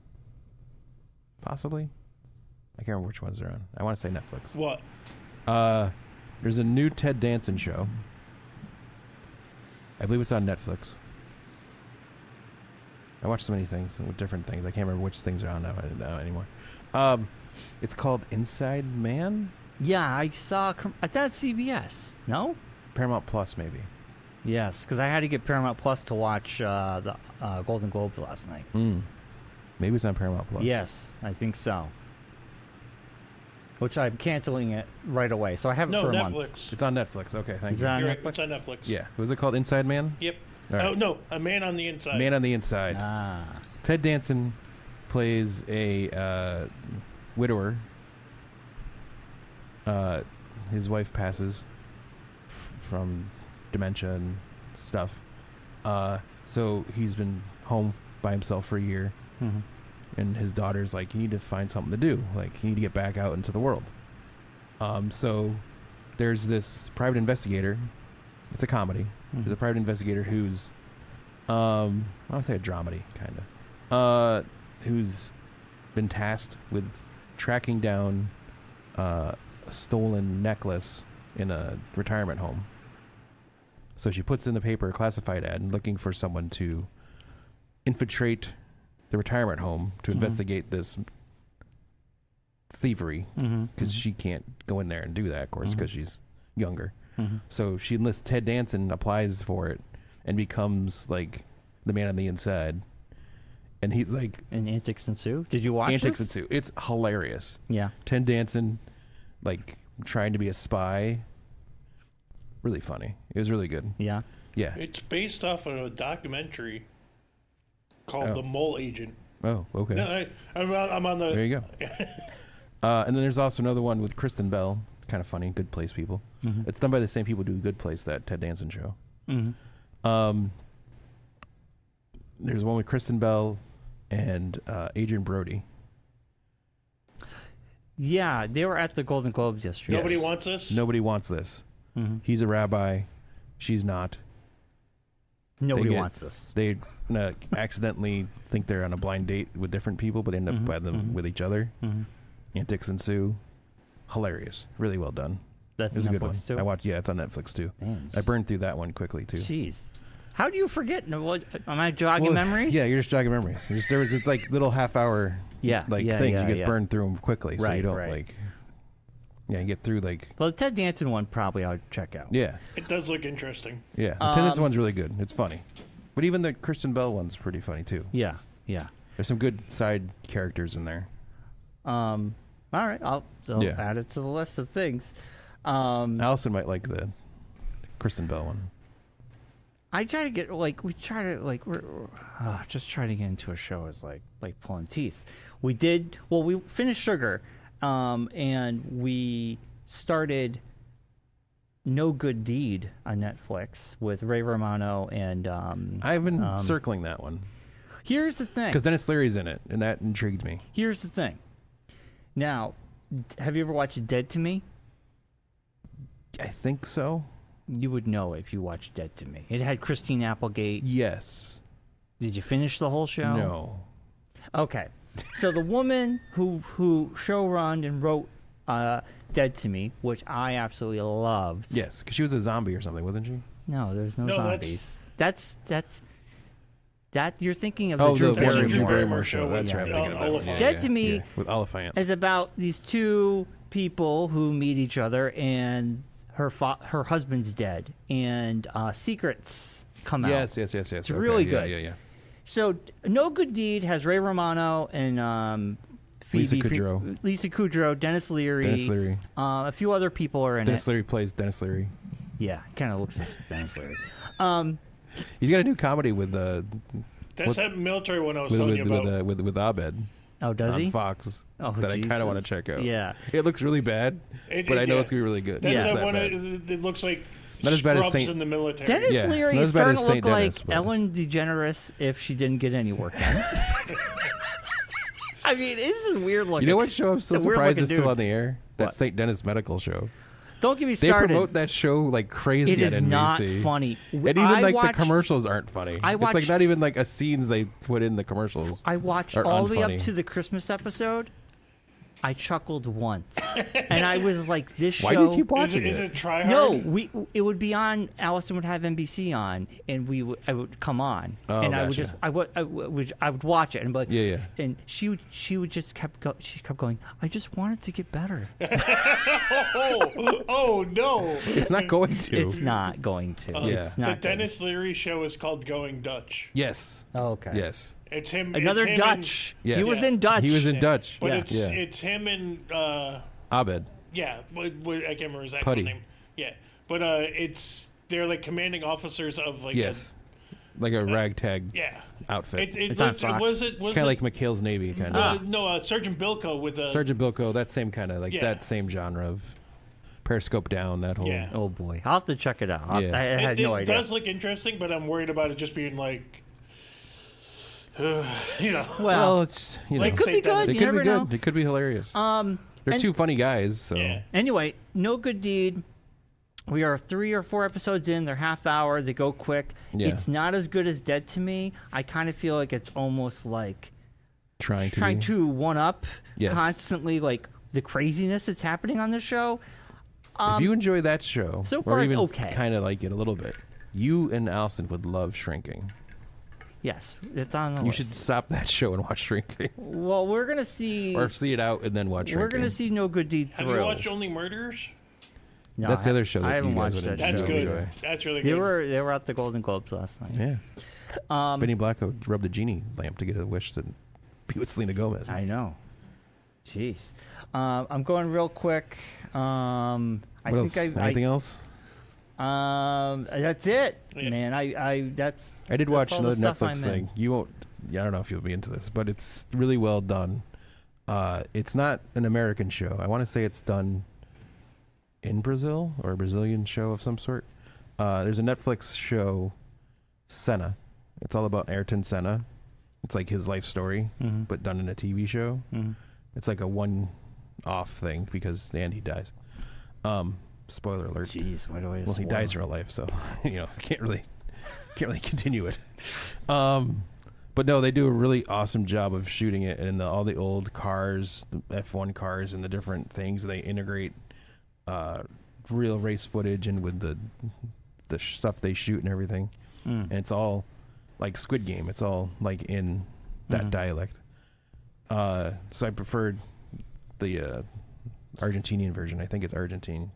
Possibly. I can't remember which ones they're on. I want to say Netflix. What? There's a new Ted Danson show. I believe it's on Netflix. I watch so many things with different things. I can't remember which things are on now anymore. It's called Inside Man? Yeah, I saw. I thought it's CBS. No? Paramount Plus, maybe. Yes, because I had to get Paramount Plus to watch the Golden Globes last night. Maybe it's on Paramount Plus. Yes, I think so. Which I'm canceling it right away. So I have it for a Netflix. month. It's on Netflix. Okay, thank Is you. it on You're Netflix? right, it's on Netflix. Yeah. Was it called Inside Man? Yep. All right. Oh, no. A Man on the Inside. Man on the Inside. Ted Danson plays a widower. His wife passes from dementia and stuff. So he's been home by himself for a year. Mm-hmm. And his daughter's like, you need to find something to do. Like, you need to get back out into the world. So there's this private investigator It's a comedy. There's a private investigator who's, I would say a dramedy, kind of, who's been tasked with tracking down a stolen necklace in a retirement home. So she puts in the paper a classified ad looking for someone to infiltrate the retirement home to investigate this thievery, because she can't go in there and do that, of course, because she's younger. So she enlists Ted Danson, applies for it, and becomes like the man on the inside. And he's like, And Antics Ensue. Did you watch Antics this? Ensue. It's hilarious. Yeah. Ted Danson, like trying to be a spy. Really funny. It was really good. Yeah. Yeah. It's based off of a documentary called Oh. The Mole Agent. Oh, okay. No, I'm on the. There you go. And then there's also another one with Kristen Bell. Kind of funny. Good Place people. It's done by the same people who do Good Place, that Ted Danson show. There's one with Kristen Bell and Adrian Brody. Yeah, they were at the Golden Globes yesterday. Nobody wants this? Nobody wants this. He's a rabbi. She's not. Nobody They get- wants this. They accidentally think they're on a blind date with different people, but end up by them with each other. Antics ensue. Hilarious. Really well done. That's It was a good one. Netflix too. I watched. Yeah, it's on Netflix too. Man, I burned through that one quickly too. Jeez. How do you forget? No, what, am I jogging Well, memories? Yeah, you're just jogging memories. There was just like little half-hour Yeah, like yeah, things. yeah, You just yeah. burn through them quickly, so you Right, don't right. like. Yeah, you get through like. Well, the Ted Danson one probably I'll check out. Yeah, It does look interesting. yeah. The Tennis one's really good. It's funny, but even the Kristen Bell one's pretty funny too. Yeah, yeah. There's some good side characters in there. All right, I'll Yeah. add it to the list of things. Allison might like the Kristen Bell one. I try to get we're just trying to get into a show is like pulling teeth. We finished Sugar, and we started No Good Deed on Netflix with Ray Romano and I've been circling that one here's the thing. because Dennis Leary's in it, and that intrigued me. Here's the thing. Now, have you ever watched Dead to Me? I think so. You would know if you watched Dead to Me. It had Christine Applegate. Yes. Did you finish the whole show? No. Okay. So the woman who showrun and wrote Dead to Me, which I absolutely loved. Yes, because she was a zombie or something, wasn't she? No, there's no No, zombies. That's you're thinking of Oh, the Drew That's a Barrymore. Drew Barrymore show. show That's with, right. I'm thinking of that one. Oliphant. Dead to Me with Oliphant. is about these two people who meet each other, and her husband's dead, and secrets come out. Yes. It's really Yeah, good. Yeah. So, No Good Deed has Ray Romano and Phoebe, Lisa Kudrow. Dennis Leary. A few other people are in Dennis it. Leary plays Dennis Leary. Yeah, kind of looks like Dennis Leary. He's got a new comedy with That's that military one I was telling you about. with Abed Oh, does on he? Fox Oh, that I kind of want to Jesus. check out. Yeah. It looks really bad, but I know yeah. it's gonna be really good. That's It's that not one. bad. It looks like Not as bad as scrubs Saint- in the military. Dennis Yeah, Leary not is as bad starting as to look Saint Dennis, like but- Ellen DeGeneres if she didn't get any work done. I mean, this is weird looking. You know what show I'm still It's a weird surprised is looking still dude. on the air? That What? St. Dennis Medical Show. Don't get me They started. promote that show like crazy It at is NBC. not funny. And even I like watched- the commercials aren't funny. I It's like watched- not even like a scenes they put in the commercials. I watched are all the way up unfunny. to the Christmas episode. I chuckled once, and I was like, "This show." Why do you keep Is watching it it? try hard? No, it would be on. Allison would have NBC on, and I would come on, Oh, and I would gotcha. just I would watch it and be like, Yeah. And she would just kept going. I just wanted to get better. Oh no! It's not going to. It's not going to. Yeah. It's The not. going Dennis Leary show is called Going Dutch. Yes. to. Oh, okay. Yes. It's him. Another it's him Dutch. Yes. He was Yeah. in Dutch. He was in Dutch. But Yeah. it's him and Abed. yeah. I can't remember his actual Putty. name. Yeah, but they're like commanding officers of like Yes. Like a ragtag yeah. outfit. It's on Fox. Was Kind of like McHale's Navy, kind of. no Sergeant Bilko with a Sergeant Bilko, that same kind of, like Yeah. that same genre of Periscope Down, that whole. Yeah. Oh boy, I'll have to check it out. Yeah. I had no it idea. does look interesting, but I'm worried about it just being like, you know. Well, it's, you know. Like it could be St. good. Dennis. It You could never be know. good. It could be hilarious. They're and- two funny guys, so. Yeah. Anyway, No Good Deed We are 3 or 4 episodes in. They're half hour. They go quick. Yeah. It's not as good as Dead to me. I kind of feel like it's almost like Trying to one up Yes. constantly, like the craziness that's happening on the show. If you enjoy that show, so far or it's even okay. kind of like it a little bit, you and Allison would love Shrinking. Yes, it's on the You list. should stop that show and watch Shrinking, Well, we're gonna see. or see it out and then watch Shrinking. We're gonna see No Good Deed Have Thrill. you watched Only Murders? No, That's the other show that I haven't you guys watched would that That's show. good. enjoy. That's really They good. were at the Golden Globes last night. Yeah. Benny Blanco rubbed a genie lamp to get a wish to be with Selena Gomez. I know. Jeez. I'm going real quick. What else? Anything else? That's it, Yeah. man. I did watch all the another stuff Netflix I'm in. thing. You won't. Yeah, I don't know if you'll be into this, but it's really well done. It's not an American show. I want to say it's done in Brazil or a Brazilian show of some sort. There's a Netflix show, Senna. It's all about Ayrton Senna. It's like his life story, Mm-hmm. but done in a TV show. Mm-hmm. It's like a one-off thing because Andy dies. Spoiler alert. Jeez, why do I? Well, he dies in real life, so can't really continue it. But no, they do a really awesome job of shooting it, and all the old cars, the F1 cars, and the different things. They integrate real race footage and with the stuff they shoot and everything. And it's all like Squid Game. It's all like in that dialect. So I preferred the Argentinian version. I think it's Argentina.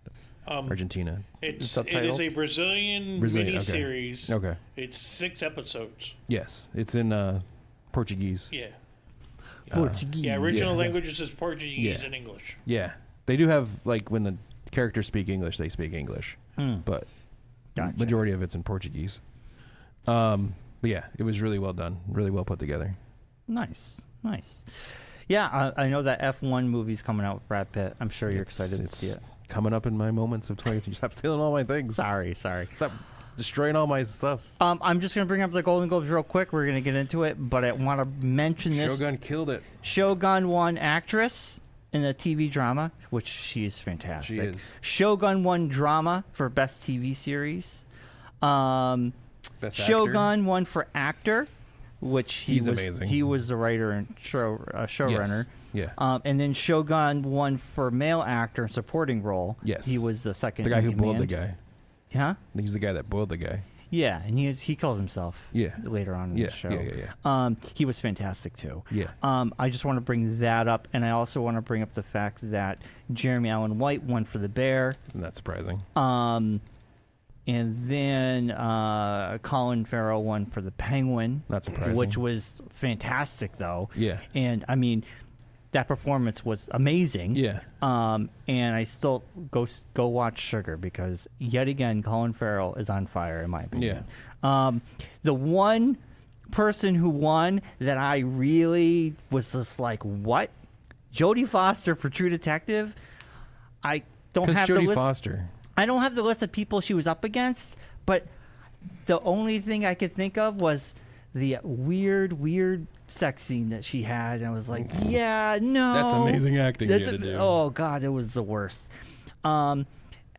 It is subtitled? a Brazilian Brazilian, okay. miniseries. Okay. It's 6 episodes. Yes, it's in Portuguese. Yeah. Portuguese. Yeah, original Yeah. languages is Portuguese Yeah. and English. Yeah, they do have like when the characters speak English, they speak English, but Gotcha. majority of it's in Portuguese. But yeah, it was really well done, really well put together. Nice. Yeah, I know that F1 movie's coming out with Brad Pitt. I'm sure you're excited to see it. Coming up in my moments of 20. Stop stealing all my things. Sorry. Stop destroying all my stuff. I'm just going to bring up the Golden Globes real quick. We're going to get into it, but I want to mention this. Shogun killed it. Shogun won actress in a TV drama, which she is fantastic. She is. Shogun won drama for best TV series. Best actor. Shogun won for actor, which He's was amazing. He was the writer and showrunner. Yes. Yeah. And then Shogun won for male actor and supporting role. Yes. He was the second. The guy in who boiled the command. guy. Huh? He's the guy that boiled the guy. Yeah, and he calls himself. Yeah. Later on in Yeah. the show. Yeah. He was fantastic too. Yeah. I just want to bring that up, and I also want to bring up the fact that Jeremy Allen White won for The Bear. Not surprising. And then Colin Farrell won for The Penguin. Not surprising. Which was fantastic, though. Yeah. And, I mean, that performance was amazing. Yeah. And I still go watch Sugar because, yet again, Colin Farrell is on fire, in my opinion. Yeah. The one person who won that I really was just like, what? Jodie Foster for True Detective? I don't have the Jodie list. Foster. I don't have the list of people she was up against, but the only thing I could think of was the weird sex scene that she had, and I was like, yeah, no. That's amazing acting you had to do. Oh, God, it was the worst.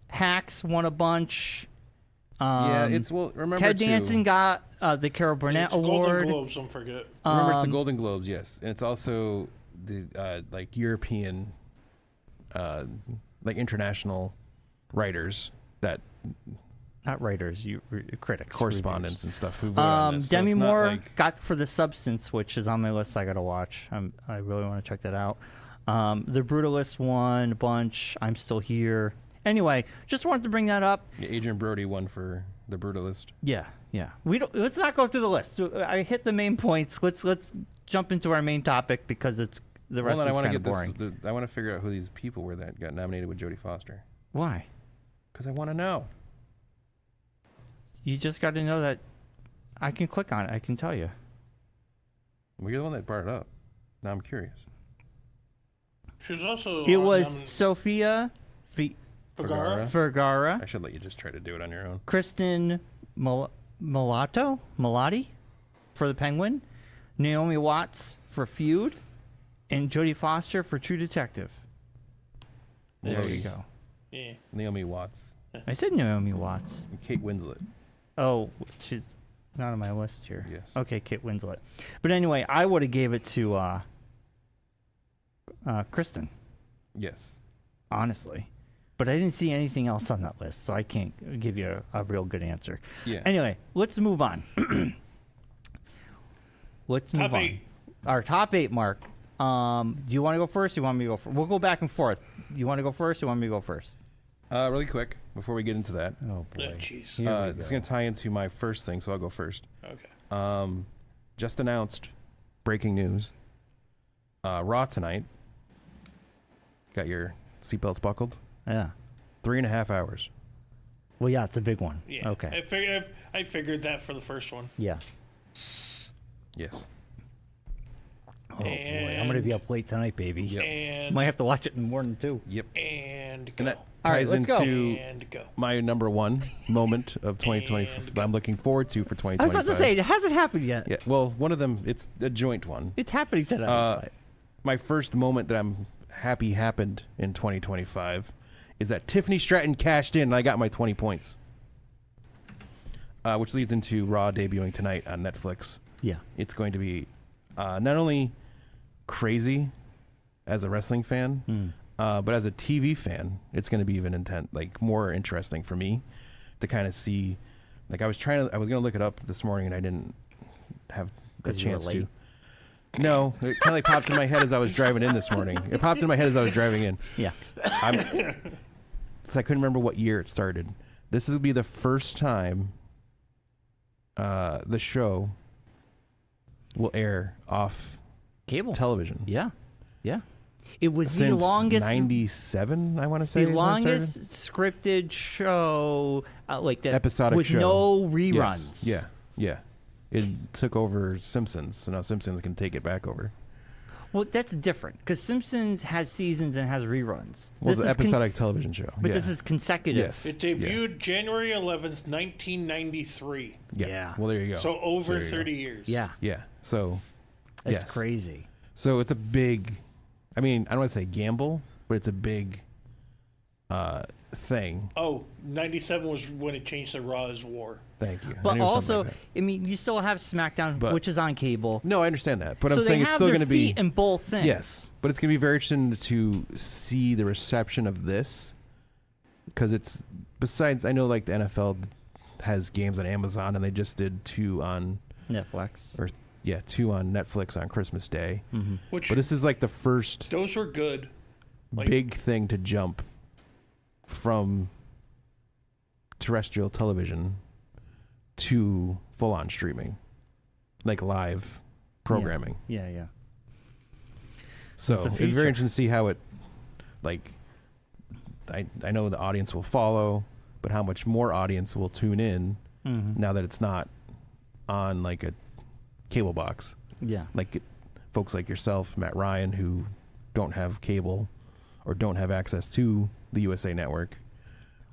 Hacks won a bunch. Yeah, remember Ted too, Danson got the Carol Burnett It's Award. Golden Globes, don't forget. Remember, it's the Golden Globes, yes, and it's also the like European, like international writers that Not writers, critics. correspondents and stuff who vote on this. So Demi it's not Moore like- got For the Substance, which is on my list. I got to watch. I really want to check that out. The Brutalist won a bunch. I'm Still Here. Anyway, just wanted to bring that up. Yeah, Adrian Brody won for The Brutalist. Yeah. Let's not go through the list. I hit the main points. Let's jump into our main topic because the rest is kind of boring. I want to figure out who these people were that got nominated with Jodie Foster. Why? Because I want to know. You just got to know that I can click on it. I can tell you. Well, you're the one that brought it up. Now I'm curious. She was also. It was Sofia Vergara. Vergara, I should let you just try to do it on your own. Kristen Milotti for The Penguin, Naomi Watts for Feud, and Jodie Foster for True Detective. There you go. Yeah. Naomi Watts. I said Naomi Watts. Kate Winslet. Oh, she's not on my list here. Yes. Okay, Kate Winslet. But anyway, I would have gave it to Kristen, Yes. honestly. But I didn't see anything else on that list, so I can't give you a real good answer. Yeah. Anyway, let's move on. Let's move Top on. 8. Our top 8, Mark. Do you want to go first? Or you want me to go first? We'll go back and forth. You want to go first? Or you want me to go first? Really quick before we get into that, Oh Yeah, boy. jeez. Here we this is go. gonna tie into my first thing, so I'll go first. Okay. Just announced, breaking news. Raw tonight. Got your seatbelts buckled. Yeah. 3.5 hours. Well, yeah, it's a big one. Yeah. Okay. I figured that for the first one. Yeah. Yes. Oh boy, I'm gonna be up late tonight, baby. Yep. And Might have to watch it in the morning too. Yep. and And go. that All right, ties let's go. into And go. my number one moment of 2020 And that I'm looking forward to for I 2025. was about to say, it hasn't happened yet. Yeah. Well, one of them, it's a joint one. It's happening tonight. My first moment that I'm happy happened in 2025 is that Tiffany Stratton cashed in and I got my 20 points. Which leads into Raw debuting tonight on Netflix. Yeah. It's going to be not only crazy as a wrestling fan, but as a TV fan, it's going to be even more interesting for me to kind of see. Like I was going to look it up this morning and I didn't have the 'Cause you were chance late? to. No, it kind of like popped in my head as I was driving in this morning. It popped in my head as I was driving in. Yeah. So I couldn't remember what year it started. This will be the first time the show will air off Cable. television. Yeah. Yeah. It was Since the longest 97, I want to say. the is when it started. longest scripted show like that Episodic with show. no reruns. Yes. Yeah. Yeah. It took over Simpsons, so now Simpsons can take it back over. Well, that's different because Simpsons has seasons and has reruns. Well, This the is episodic television show. but yeah. this is consecutive. Yes. It debuted January 11th, 1993. Yeah. Yeah. Well, there you go. So over There you go. 30 years. Yeah. Yeah. So, That's yes. crazy. So it's a big, I mean, I don't want to say gamble, but it's a big thing. Oh, 97 was when it changed to Raw is War. Thank you. I But knew it was something also, like that. I mean, you still have SmackDown, But- which is on cable. No, I understand that. But so I'm saying they it's have still their going to be. feet in both things. Yes. But it's going to be very interesting to see the reception of this. Because it's, besides, I know like the NFL has games on Amazon and they just did 2 on Netflix. Or- 2 on Netflix on Christmas Day. Mm-hmm. Which But this is like the first those were good. Like- big thing to jump from terrestrial television to full-on streaming, like live programming. Yeah, yeah. So It's the it'd be future. very interesting to see how it, like, I know the audience will follow, but how much more audience will tune in Mm-hmm. now that it's not on like a cable box. Yeah. Like folks like yourself, Matt Ryan, who don't have cable or don't have access to the USA Network,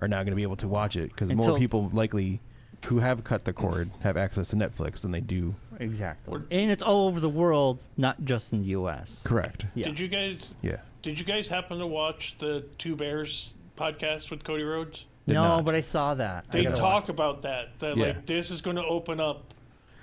are now going to be able to watch it because more Until- people likely who have cut the cord have access to Netflix than they do. Exactly. And it's all over the world, not just in the U.S. Correct. Yeah. Did you guys happen to watch the Two Bears podcast with Cody Rhodes? Did No, not. but I saw that. They I gotta talk about that Yeah. like this is going to open up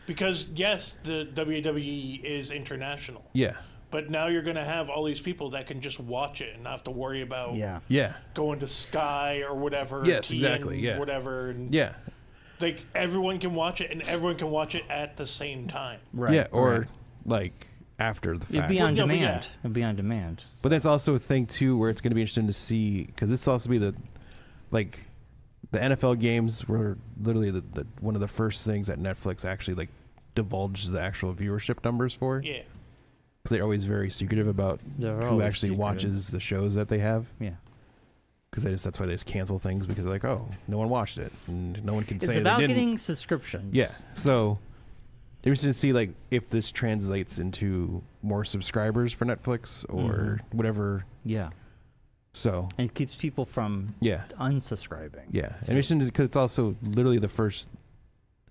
because yes, the WWE is international, Yeah. but now you're going to have all these people that can just watch it and not have to worry about Yeah. Yeah. going to Sky or whatever. Yes, TN, exactly, yeah. whatever. And Yeah. like everyone can watch it and everyone can watch it at the same time. Right. Yeah. Or right. like after the fact. It'd be on Yeah, but demand. yeah. It'd be on demand. But that's also a thing too, where it's going to be interesting to see because this will also be the NFL games were literally the one of the first things that Netflix actually like divulged the actual viewership numbers for. Yeah. Because they're always very secretive about They're who always actually secretive. watches the shows that they have. Yeah. Because that's why they just cancel things because they're like, oh, no one watched it and no one can say It's they about didn't. getting subscriptions. Yeah. So interesting to see like if this translates into more subscribers for Netflix or whatever. Yeah. So And it keeps people from yeah. unsubscribing. Yeah, and interesting because it's also literally the first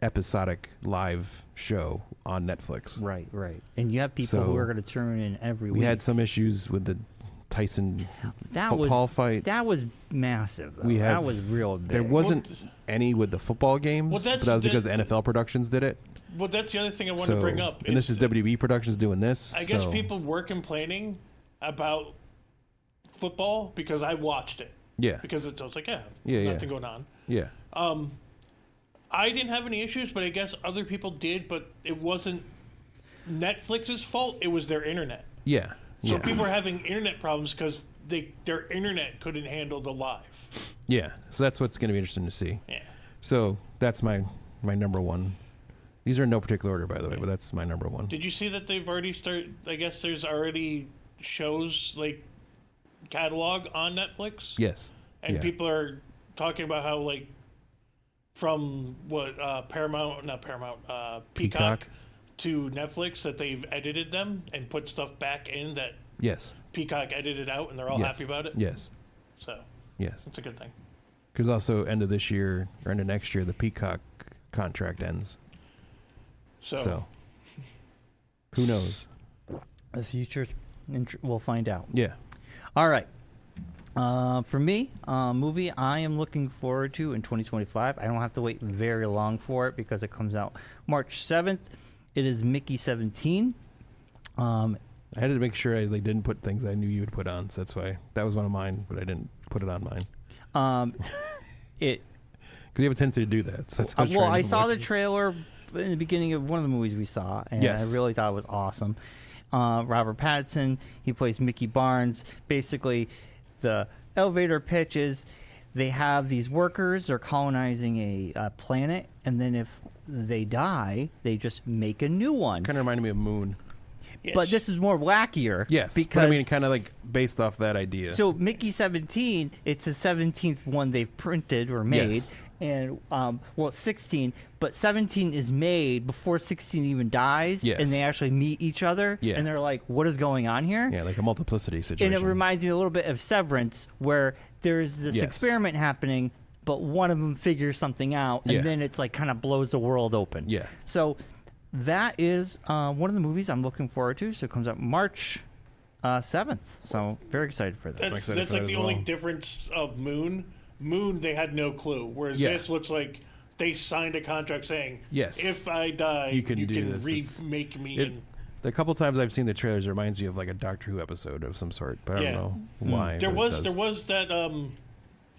episodic live show on Netflix. Right, right. And you have people who So, are going to tune in every week. We had some issues with the Tyson That football was fight. That was massive. Though. We have- that was real big. There wasn't any with the football games, Well, but that was because NFL Productions did it. Well, that's the other thing I want So, to bring up. and this is WWE Productions doing this. I guess so- people were complaining about football because I watched it. Yeah, Because I was like, Yeah, nothing going on. yeah, I didn't have any issues, but I guess other people did, but it wasn't Netflix's fault. It was their internet. yeah. So yeah. people were having internet problems because their internet couldn't handle the live. Yeah, so that's what's going to be interesting to see. Yeah. So that's my number one. These are in no particular order, by the way, but that's my number one. Did you see that they've already started? I guess there's already shows like catalog on Netflix. Yes. And yeah. people are talking about how like from what Peacock to Netflix that they've edited them and put stuff back in that Yes. Peacock edited out, and they're all Yes. happy about it. Yes. So Yes. it's a good thing. Because also end of this year or end of next year, the Peacock contract ends. So who knows? The future, we'll find out. Yeah. All right. For me, movie I am looking forward to in 2025. I don't have to wait very long for it because it comes out March 7th. It is Mickey 17. I had to make sure I didn't put things I knew you would put on, so that's why that was one of mine, but I didn't put it on mine. It. Because you have a tendency to do that. So that's what Well, I to saw the avoid. trailer in the beginning of one of the movies we saw, and Yes. I really thought it was awesome. Robert Pattinson, he plays Mickey Barnes. Basically, the elevator pitch is they have these workers, they're colonizing a planet, and then if they die, they just make a new one. Kind of reminded me of Moon. Yes. But this is more wackier. Yes. because But I mean, kind of like based off that idea. so Mickey 17, it's the 17th one they've printed or made. Yes. And, 16, but 17 is made before 16 even dies. Yes. And they actually meet each other. Yeah. And they're like, what is going on here? yeah, like a multiplicity situation. And it reminds me a little bit of Severance, where there's this Yes. experiment happening, but one of them figures something out, and Yeah. then it's like kind of blows the world open. Yeah. So that is one of the movies I'm looking forward to. So it comes out March 7th. So very excited for that. that's excited for like that the as only well. difference of Moon. Moon, they had no clue, whereas Yeah. this looks like they signed a contract saying, Yes. if I die, You can do this. It's- remake me. It, the couple times I've seen the trailers, it reminds me of like a Doctor Who episode of some sort, but I Yeah. don't know why. There but it was does. there was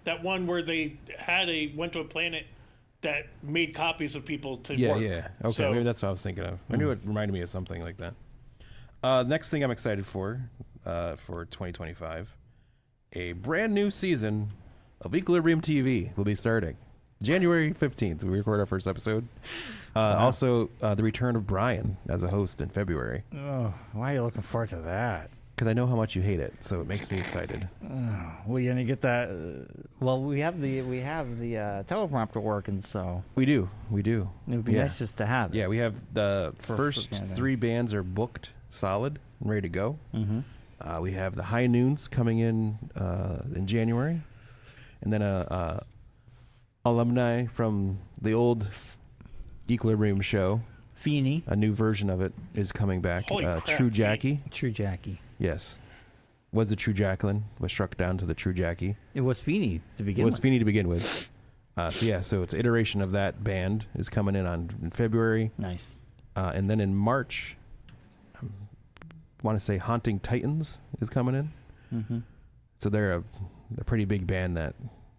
that one where they went to a planet that made copies of people to Yeah, work. yeah. Okay, So- maybe that's what I was thinking of. I knew it reminded me of something like that. Next thing I'm excited for 2025, a brand new season of Equilibrium TV will be starting January 15th. We record our first episode. Also, the return of Bryon as a host in February. Oh, why are you looking forward to that? Because I know how much you hate it, so it makes me excited. Well, you're gonna get that. Well, we have the teleprompter working, so We do. it would be Yeah. nice just to have it. Yeah, we have the first yeah, 3 bands are booked solid and ready to go. Mm-hmm. We have the High Noons coming in January, and then alumni from the old Equilibrium show. Feeney, A new version of it is coming back. Holy crap, True Jackie. True Jackie. Yes, was the True Jacqueline was struck down to the True Jackie. It was Feeney to It begin was with. Feeney to begin with. So it's an iteration of that band is coming in February. Nice. And then in March, I want to say Haunting Titans is coming in. Mm-hmm. So they're a pretty big band that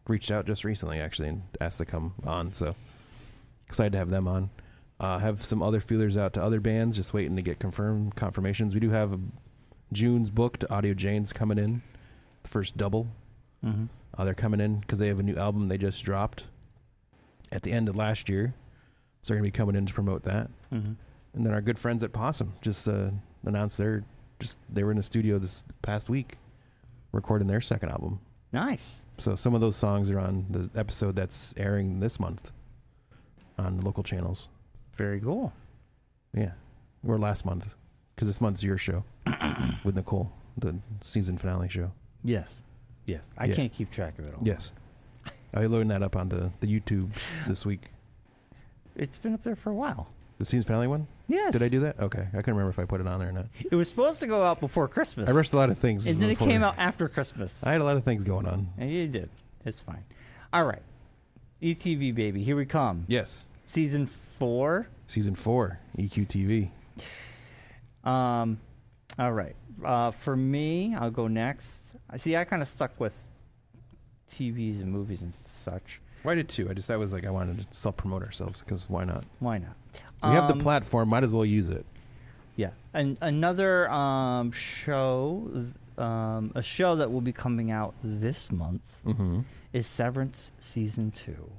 reached out just recently, actually, and asked to come on. So excited to have them on. Have some other feelers out to other bands, just waiting to get confirmations. We do have June's booked. Audio Jane's coming in, the first double. Mm-hmm. They're coming in because they have a new album they just dropped at the end of last year. So they're going to be coming in to promote that. Mm-hmm. And then our good friends at Possum just announced they were in the studio this past week recording their second album. Nice. So some of those songs are on the episode that's airing this month on the local channels. Very cool. Yeah. Or last month, because this month's your show with Nicole, the season finale show. Yes. Yes. I Yeah. can't keep track of it all. Yes. I loaded that up on the YouTube this week. It's been up there for a while. The season finale one? Yes. Did I do that? Okay. I couldn't remember if I put it on there or not. It was supposed to go out before Christmas. I rushed a lot of things. And then it before. came out after Christmas. I had a lot of things going on. And you did. It's fine. All right. ETV, baby. Here we come. Yes. Season 4. Season 4, EQTV. All right. For me, I'll go next. I kind of stuck with TVs and movies and such. Well, I did too. I was like, I wanted to self-promote ourselves because why not? Why not? We have the platform. Might as well use it. Yeah. And another show, a show that will be coming out this month is Severance Season 2.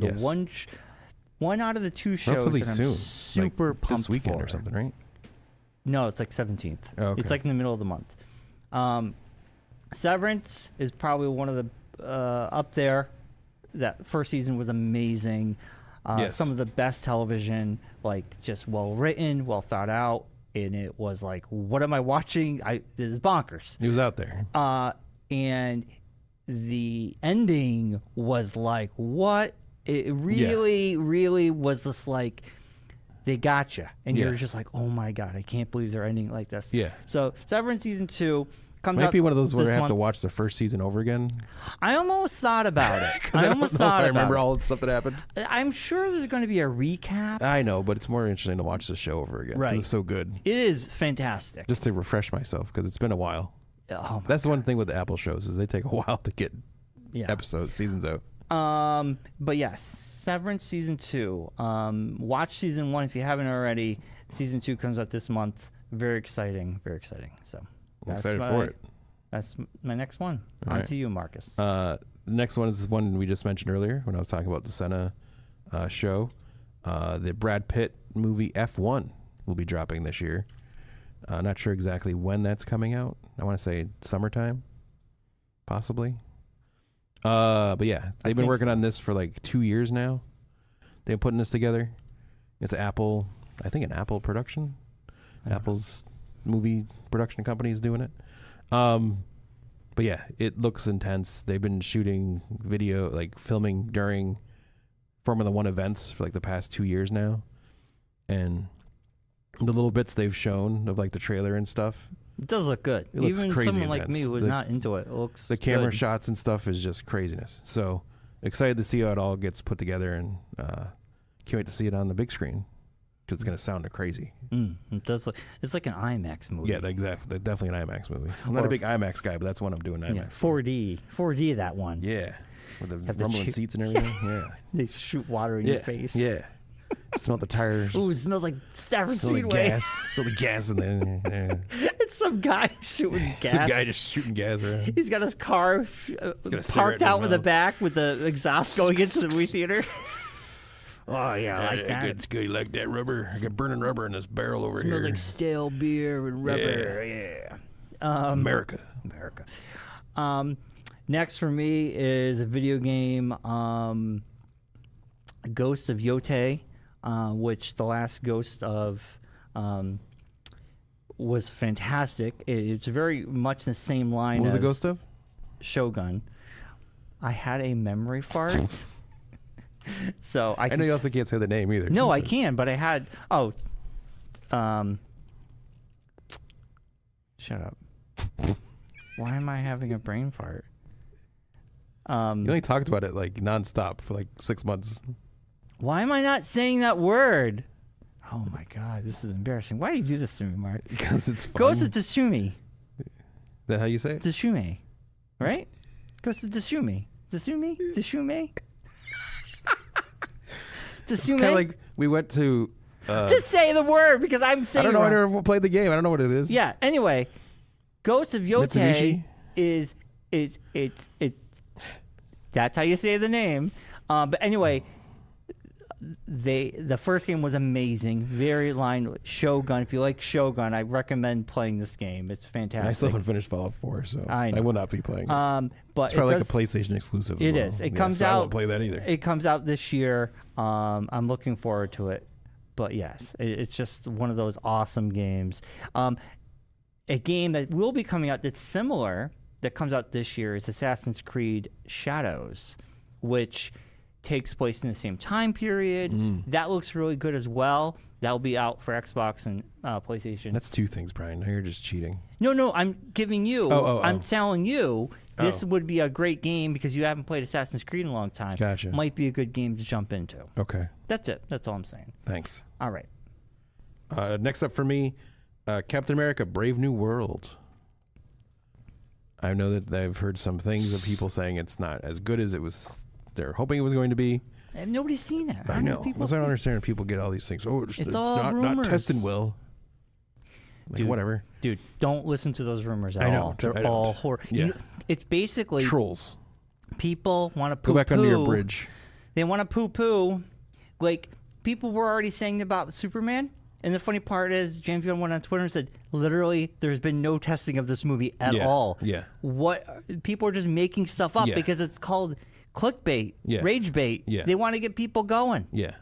Yes. One out of the 2 shows Relatively that I'm soon. super like pumped this weekend for. or something, right? No, it's like 17th. Oh, okay. It's like in the middle of the month. Severance is probably one of the up there. That first season was amazing. Yes. Some of the best television, like just well written, well thought out, and it was like, what am I watching? This is bonkers. He was out there. And the ending was like, what? It really, really was just like, they got you, and you're just like, oh my god, I can't believe they're ending like this. Yeah. So Severance Season 2 comes out. Might be one of those where I this have to month. watch the first season over again. I almost thought about it. I don't know if I remember about all the stuff that happened. it. I'm sure there's going to be a recap. I know, but it's more interesting to watch the show over again. Right. It was so good. It is fantastic. Just to refresh myself because it's been a while. Oh my That's the one thing with the Apple shows is they take a while to get yeah. seasons out. But yes, Severance Season 2. Watch Season 1 if you haven't already. Season 2 comes out this month. Very exciting. Very exciting. So I'm excited for it. That's my next one. All On right. to you, Marcus. The next one is one we just mentioned earlier when I was talking about the Senna show. The Brad Pitt movie F1 will be dropping this year. Not sure exactly when that's coming out. I want to say summertime, possibly. But yeah, they've been working on this for like 2 years now. They've been putting this together. It's Apple, I think an Apple production. Apple's movie production company is doing it. But yeah, it looks intense. They've been shooting video, like filming during Formula One events for like the past 2 years now. And the little bits they've shown of like the trailer and stuff. It does look good. It looks Even crazy someone like intense. me who is not into it looks The camera good. shots and stuff is just craziness. So excited to see how it all gets put together, and can't wait to see it on the big screen because it's going to sound crazy. It does look. It's like an IMAX movie. Yeah, exactly. Definitely an IMAX movie. I'm not Or a big IMAX guy, but that's one I'm doing IMAX. Yeah, 4D that one. Yeah, with the Have to rumbling shoot- seats and everything. Yeah, They shoot water in your face. Yeah, smell the tires. Ooh, it smells like Stafford Smell the Speedway. gas. Smell the gas in there. Yeah. It's some guy shooting gas. Some guy just shooting gas around. He's got his car got a cigarette parked in out his in the mouth. back with the exhaust going into the movie theater. Oh yeah, I like that. It's good. You like that rubber? I got burning rubber in this barrel over Smells here. like stale beer and rubber. Yeah. America. Next for me is a video game, Ghost of Yotei, which the last Ghost of was fantastic. It's very much the same line What was as the ghost of? Shogun. I had a memory fart. So I I know you also can't say the name either. No, I since can, but I had shut up. Why am I having a brain fart? You only talked about it like nonstop for like 6 months. Why am I not saying that word? Oh my god, this is embarrassing. Why do you do this to me, Mark? Because it's fun. Ghost of Tsushima. Is that how you say it? Tsushima. Right? Ghost of Tsushima. Tsushima? Tsushima? It's kind of like we went to. Just say the word because I'm I saying don't know. I it wrong. never played the game. I don't know what it is. Yeah, anyway, Ghost of Yotei Mitsubishi? is that's how you say the name. But anyway, the first game was amazing. Very line Shogun. If you like Shogun, I recommend playing this game. It's fantastic. I still haven't finished Fallout 4, so I know. will not be playing it. But It's probably it like a does- PlayStation exclusive. It as is. well. It Yeah, comes so I out. won't play that either. It comes out this year. I'm looking forward to it. But yes, it's just one of those awesome games. A game that will be coming out that's similar that comes out this year is Assassin's Creed Shadows, which takes place in the same time period. That looks really good as well. That'll be out for Xbox and PlayStation. That's two things, Brian. Now you're just cheating. No, I'm giving you. I'm telling you, this Oh. would be a great game because you haven't played Assassin's Creed in a long time. Gotcha. Might be a good game to jump into. Okay. That's it. That's all I'm saying. Thanks. All right. Next up for me, Captain America: Brave New World. I know that I've heard some things of people saying it's not as good as it was. They're hoping it was going to be. And nobody's seen it. I know. I don't understand if people get all these things. Oh, it's all not rumors. tested well. Like, Dude, whatever. Dude, don't listen to those rumors at I know. all. They're I don't. all horror. Yeah. It's basically Trolls. people want to poo-poo. Go back under your bridge. They want to poo-poo. Like, people were already saying about Superman. And the funny part is, James Gunn went on Twitter and said, literally, there's been no testing of this movie at all. Yeah. What people are just making stuff up because it's called clickbait, rage bait. Yeah. They want to get people going. Yeah.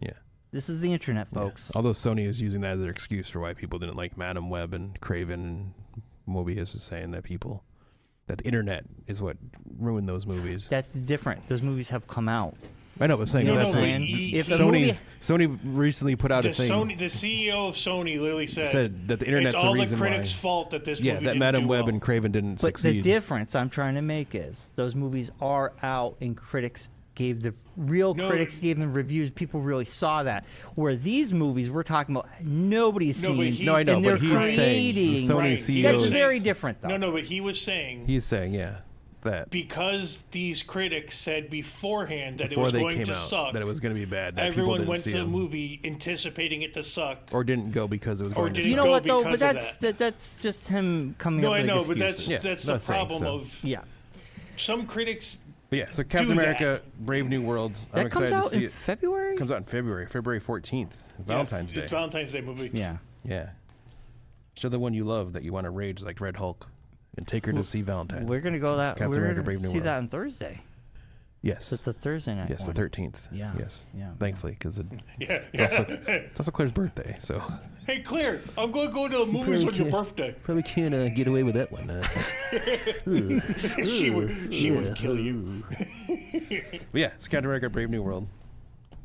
Yeah. This is the internet, folks. Although Sony is using that as their excuse for why people didn't like Madam Web and Craven, and Mobius is saying that the internet is what ruined those movies. That's different. Those movies have come out. I know, but I'm saying No, that's no, what if the movie- Sony recently put out a thing. The CEO of Sony literally said that the internet's it's all the reason the critics' why. fault that this Yeah, movie that didn't Madam do Web well. and Craven didn't But succeed. the difference I'm trying to make is those movies are out and critics gave them reviews. People really saw that. Where these movies we're talking about, nobody's No, but seen. he- No, I know, and but they're he's saying creating. the Sony Right, CEO. That's is- very different, though. No, but he was saying He's saying, that because these critics said beforehand that before it was they going came to out, suck, that it was going to be bad. That people everyone didn't went see to the them. movie anticipating it to suck. Or didn't go because it was Or going to didn't You suck. know go what though? But because of that's just him coming No, up I with know, but excuses. Yeah, that's not the saying problem so. of Yeah. some critics. But yeah, so Captain Do that. America: Brave New World. I'm That comes excited out to see in it. February. Comes out in February 14th, Valentine's Day. It's Valentine's Day movie. Yeah. Yeah. So the one you love that you want to rage like Red Hulk, and take her to see Valentine. We're gonna go that. Captain We're America: gonna Brave New see World. that on Thursday. Yes. It's a Thursday night. Yes, one. the 13th. Yeah. Yes. Yeah. Thankfully, because Yeah. it's also Claire's birthday, so Hey, Claire, I'm going to go to the movies on your birthday. probably can't get away with that one. She would kill you. But yeah, it's Captain America: Brave New World.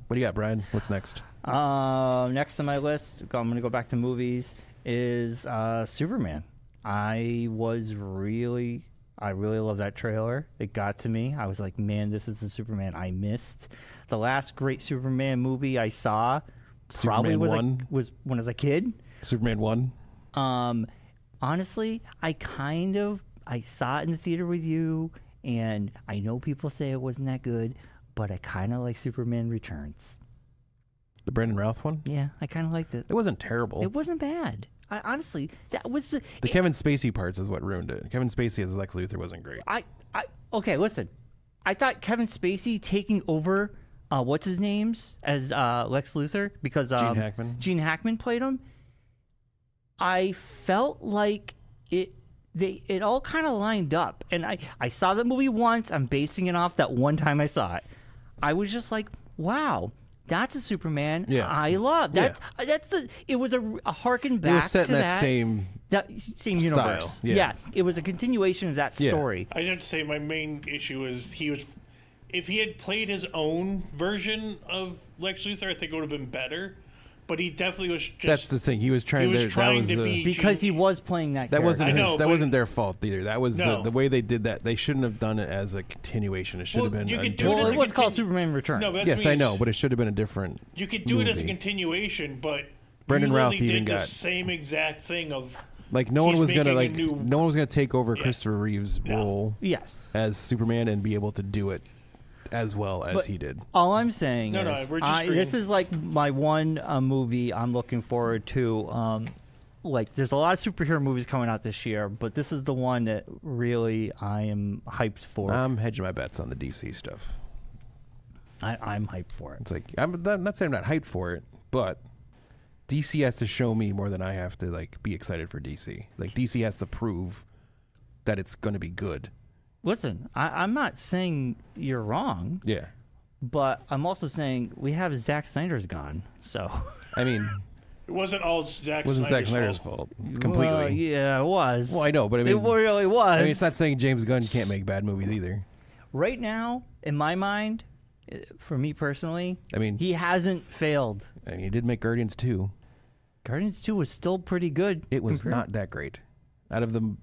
What do you got, Brian? What's next? Next on my list, I'm going to go back to movies, is Superman. I really love that trailer. It got to me. I was like, man, this is the Superman I missed. The last great Superman movie I saw probably Superman was 1? was when I was a kid. Superman 1. Honestly, I saw it in the theater with you, and I know people say it wasn't that good, but I kind of like Superman Returns. The Brandon Routh one? Yeah, I kind of liked it. It wasn't terrible. It wasn't bad. Honestly, that was The Kevin Spacey parts is what ruined it. Kevin Spacey as Lex Luthor wasn't great. Okay, listen. I thought Kevin Spacey taking over what's his name's as Lex Luthor because Gene Hackman played him. I felt like it all kind of lined up, and I saw the movie once. I'm basing it off that one time I saw it. I was just like, wow. That's a Superman I love. It was a harken back It was set to in that same same universe. style, yeah. It was a continuation of that story. I have to say my main issue is if he had played his own version of Lex Luthor, I think it would have been better. But he definitely was just. That's the thing. He was trying to be because he was playing that that character. wasn't that wasn't their fault either. That was No. the way they did that. They shouldn't have done it as a continuation. It should have been you a could do it Well, as it a was called continu- Superman Returns. No, but that's Yes, what I means- know, but it should have been a different You could do it as a movie. continuation, but Brandon you Routh literally even did the got- same exact thing of. Like no one He's was gonna making a new- no one was gonna take over Christopher Reeve's role Yes. as Superman and be able to do it as well as But he did. All I'm saying No, is, we're just this agreeing. is like my one movie I'm looking forward to. Like, there's a lot of superhero movies coming out this year, but this is the one that really I am hyped for. I'm hedging my bets on the DC stuff. I'm hyped for it. It's like I'm not saying I'm not hyped for it, but DC has to show me more than I have to like be excited for DC. Like DC has to prove that it's going to be good. Listen, I'm not saying you're wrong, Yeah. but I'm also saying we have Zack Snyder's gone, so. I mean, It wasn't all Zack wasn't Zack Snyder's Snyder's fault. fault completely. Well, yeah, it was. Well, I know, but I mean, it really was. I mean, it's not saying James Gunn can't make bad movies either. Right now, in my mind, For me personally, I mean, he hasn't failed. and he did make Guardians 2. Guardians 2 was still pretty good. It was compared- not that great. Out of the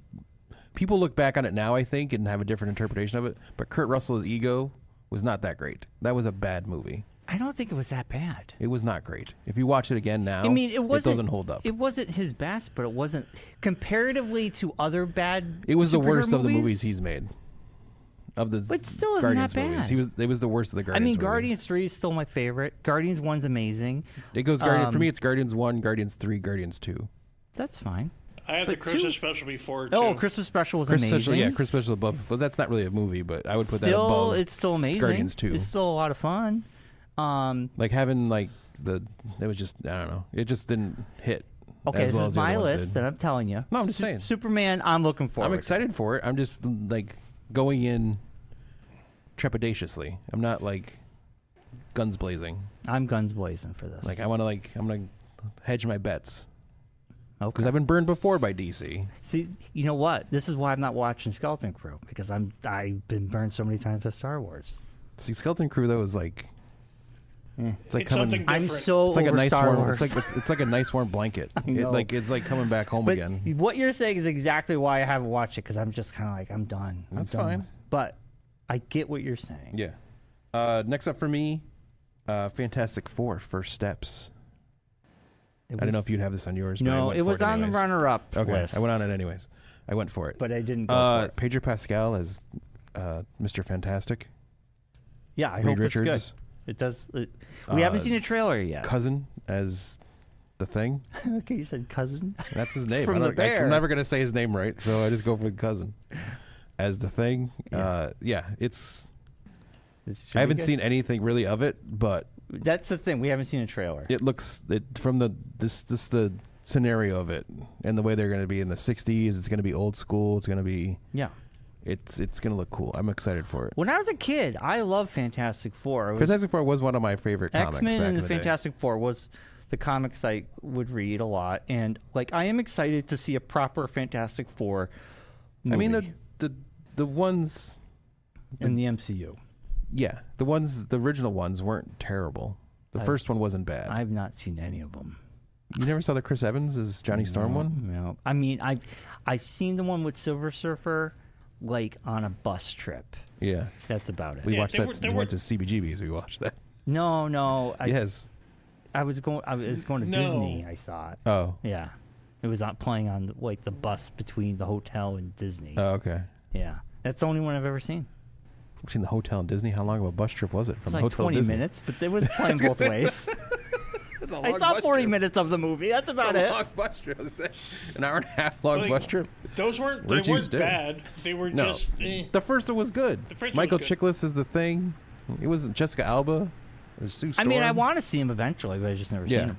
people look back on it now, I think, and have a different interpretation of it. But Kurt Russell's ego was not that great. That was a bad movie. I don't think it was that bad. It was not great. If you watch it again now, I mean, it doesn't hold up. It wasn't his best, but it wasn't comparatively to other bad. It was the superhero worst of the movies he's made. Of the But still isn't Guardians that movies. bad. It was the worst of the I Guardians mean, movies. Guardians 3 is still my favorite. Guardians 1's amazing. It goes Guardian for me. It's Guardians 1, Guardians 3, Guardians 2. That's fine. I had the But Christmas two- special before, too. Oh, Christmas Special was Christmas amazing. Special, yeah, Christmas Special above. Well, that's not really a movie, but I would put that Still, above. it's still amazing. Guardians 2. It's still a lot of fun. Like having like it was just, I don't know. It just didn't hit. Okay, as this well is as the other my ones list, did. and I'm telling you. No, I'm just saying. Superman, I'm looking forward. I'm excited for it. I'm just like going in trepidatiously. I'm not like guns blazing. I'm guns blazing for this. Like I'm gonna hedge my bets okay. because I've been burned before by DC. See, you know what? This is why I'm not watching Skeleton Crew, because I've been burned so many times with Star Wars. See, Skeleton Crew though is like it's like It's coming. something I'm different. so It's like over a nice Star warm. Wars. It's like a nice warm blanket. know. It's like coming back home But again. what you're saying is exactly why I haven't watched it, because I'm just kind of like, I'm done. I'm That's done. fine. But I get what you're saying. Yeah. Next up for me, Fantastic Four: First Steps. It I don't know was- if you'd have this on yours. But I No, went it for was on the anyways. runner-up Okay, list. I went on it anyways. I went for it. But I didn't go for it. Pedro Pascal as Mr. Fantastic. Yeah, I Reed hope Richards. it's good. It does. We haven't seen a trailer yet. Cousin as the Thing. Okay, you said cousin. That's his name. From the bear. I'm never gonna say his name right, so I just go for the cousin as the Thing. It's. I haven't seen anything really of it, but That's the thing. We haven't seen a trailer. it looks from the scenario of it and the way they're going to be in the 60s. It's going to be old school. It's going to be. Yeah. It's going to look cool. I'm excited for it. When I was a kid, I loved Fantastic Four. It was Fantastic Four was one of my favorite comics X-Men back and in the the day. Fantastic Four was the comics I would read a lot, and like I am excited to see a proper Fantastic Four movie I mean the ones, in the MCU. yeah, the original ones weren't terrible. The first one wasn't bad. I've not seen any of them. You never saw the Chris Evans as Johnny Storm one? No, I mean I've seen the one with Silver Surfer, like on a bus trip. Yeah, That's about it. we Yeah, watched they that. were- We went to CBGB's. We watched that. No. Yes. I was going to No. Disney. I saw it. Oh. Yeah, it was on playing on like the bus between the hotel and Disney. Oh, okay. Yeah, that's the only one I've ever seen. Between the hotel and Disney, how long of a bus trip was it? It From was the like hotel 20 to Disney? minutes, but it was playing both ways. It's a I long saw bus 40 trip. minutes of the movie. That's about It's a it. long bus trip. An hour and a half long Like, bus trip. Those weren't Where'd they you weren't stay? bad. They were No, just the first one was good. The first one Michael was good. Chiklis is the Thing. It wasn't Jessica Alba. It was Sue I Storm. mean, I want to see him eventually, but I just never Yeah. seen him.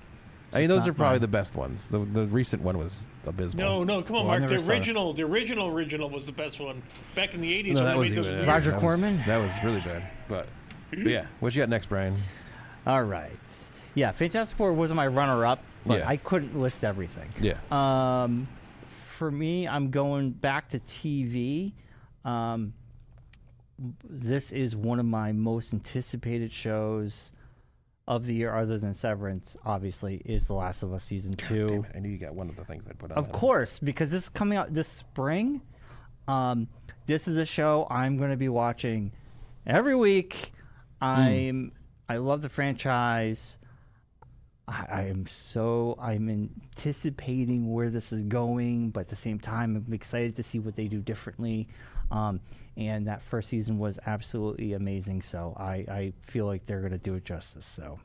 I mean, It's those not are probably mine. the best ones. The recent one was abysmal. No, come on, Well, I Mark. never The saw it. original was the best one back in the '80s. No, when that they was made those even weird- Roger that Corman? Was, that was really bad. But yeah, what you got next, Brian? All right. Yeah, Fantastic Four was my runner-up, but Yeah. I couldn't list everything. Yeah. For me, I'm going back to TV. This is one of my most anticipated shows of the year, other than Severance, obviously, is The Last of Us Season 2. Damn it, I knew you got one of the things I put on. Of course, because this is coming out this spring. This is a show I'm going to be watching every week. I love the franchise. I'm anticipating where this is going, but at the same time, I'm excited to see what they do differently. And that first season was absolutely amazing, so I feel like they're going to do it justice. So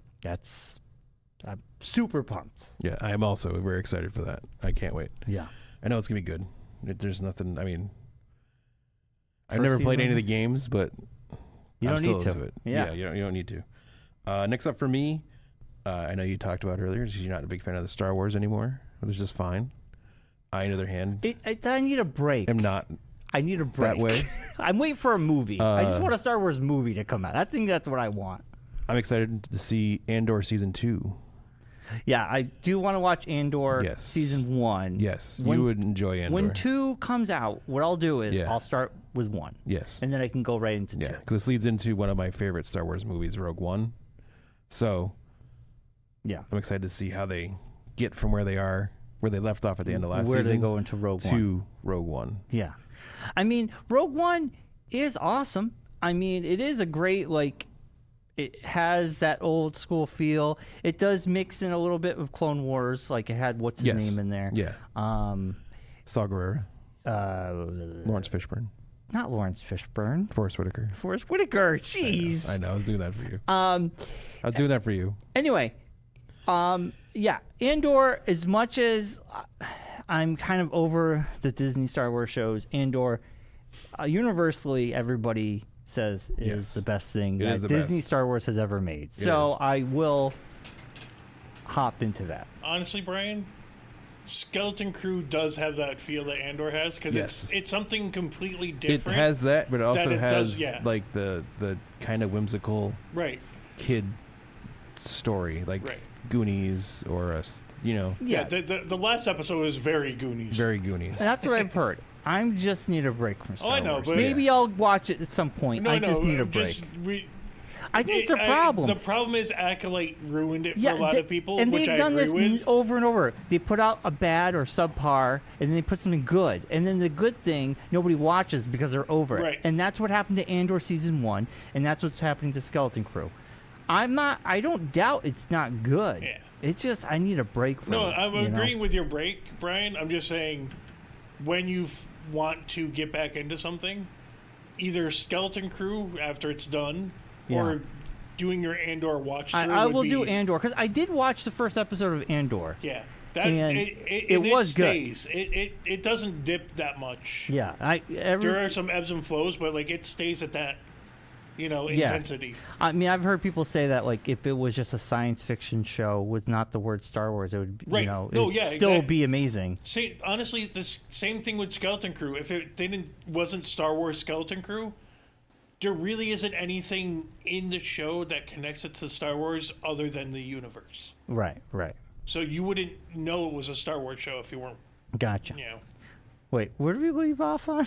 I'm super pumped. Yeah, I am also very excited for that. I can't wait. Yeah. I know it's gonna be good. There's nothing. I mean, I've First never played season? any of the games, but You I'm don't still need to. into it. Yeah. you don't need to. Next up for me, I know you talked about earlier. You're not a big fan of the Star Wars anymore, which is just fine. I, on the other hand, I need a break. am not I need a break. that way. I'm waiting for a movie. I just want a Star Wars movie to come out. I think that's what I want. I'm excited to see Andor season 2. Yeah, I do want to watch Andor Yes. season 1. Yes, When- you would enjoy Andor. When 2 comes out, what I'll do is Yeah. I'll start with 1. Yes. And then I can go right into 2. Yeah, because this leads into one of my favorite Star Wars movies, Rogue One. So Yeah. I'm excited to see how they get from where they left off at the end of last Where season they go into Rogue One. to Rogue One. Yeah. I mean, Rogue One is awesome. I mean, it is a great, like, it has that old school feel. It does mix in a little bit of Clone Wars. Like, it had what's his Yes. name in there. Yeah. Saw Gerrera, Lawrence Fishburne, Not Lawrence Fishburne. Forrest Whitaker. Forrest Whitaker. Jeez. I know. I was doing that for you. I was doing that for you. Anyway, yeah, Andor, as much as I'm kind of over the Disney Star Wars shows, Andor, universally, everybody says is Yes. the best thing It that is the Disney best. Star Wars has ever made. So is. I will hop into that. Honestly, Brian, Skeleton Crew does have that feel that Andor has because Yes. it's something completely It different. has that, but it also it has does, yeah. like the kind of whimsical right. kid story, like Right. Goonies or Yeah. Yeah, The last episode was very Goonies. very Goonies. that's what I've heard. I just need a break from Star I know, Wars. but- Maybe I'll watch it at some point. No, I no, just need a I'm break. just I think it's a problem. The problem is Acolyte ruined it for a lot of people, and which they've I done agree this with. over and over. They put out a bad or subpar, and then they put something good, and then the good thing nobody watches because they're over it. Right. And that's what happened to Andor season 1, and that's what's happening to Skeleton Crew. I don't doubt it's not good. Yeah. It's just I need a break from No, it. I'm you know? agreeing with your break, Brian. I'm just saying, when you want to get back into something, either Skeleton Crew after it's done, Yeah. or doing your Andor watch through. I would will be, do Andor because I did watch the first episode of Andor. Yeah, that And it it was good. stays. It doesn't dip that much. Yeah, There are some ebbs and flows, but like it stays at that, intensity. I mean, I've heard people say that like if it was just a science fiction show with not the word Star Wars, it would Right. it No, would yeah, still exactly. be amazing. Honestly, the same thing with Skeleton Crew. If it wasn't Star Wars Skeleton Crew, there really isn't anything in the show that connects it to Star Wars other than the universe. Right, right. So you wouldn't know it was a Star Wars show if you weren't, Gotcha. you know. Wait, where did we leave off on?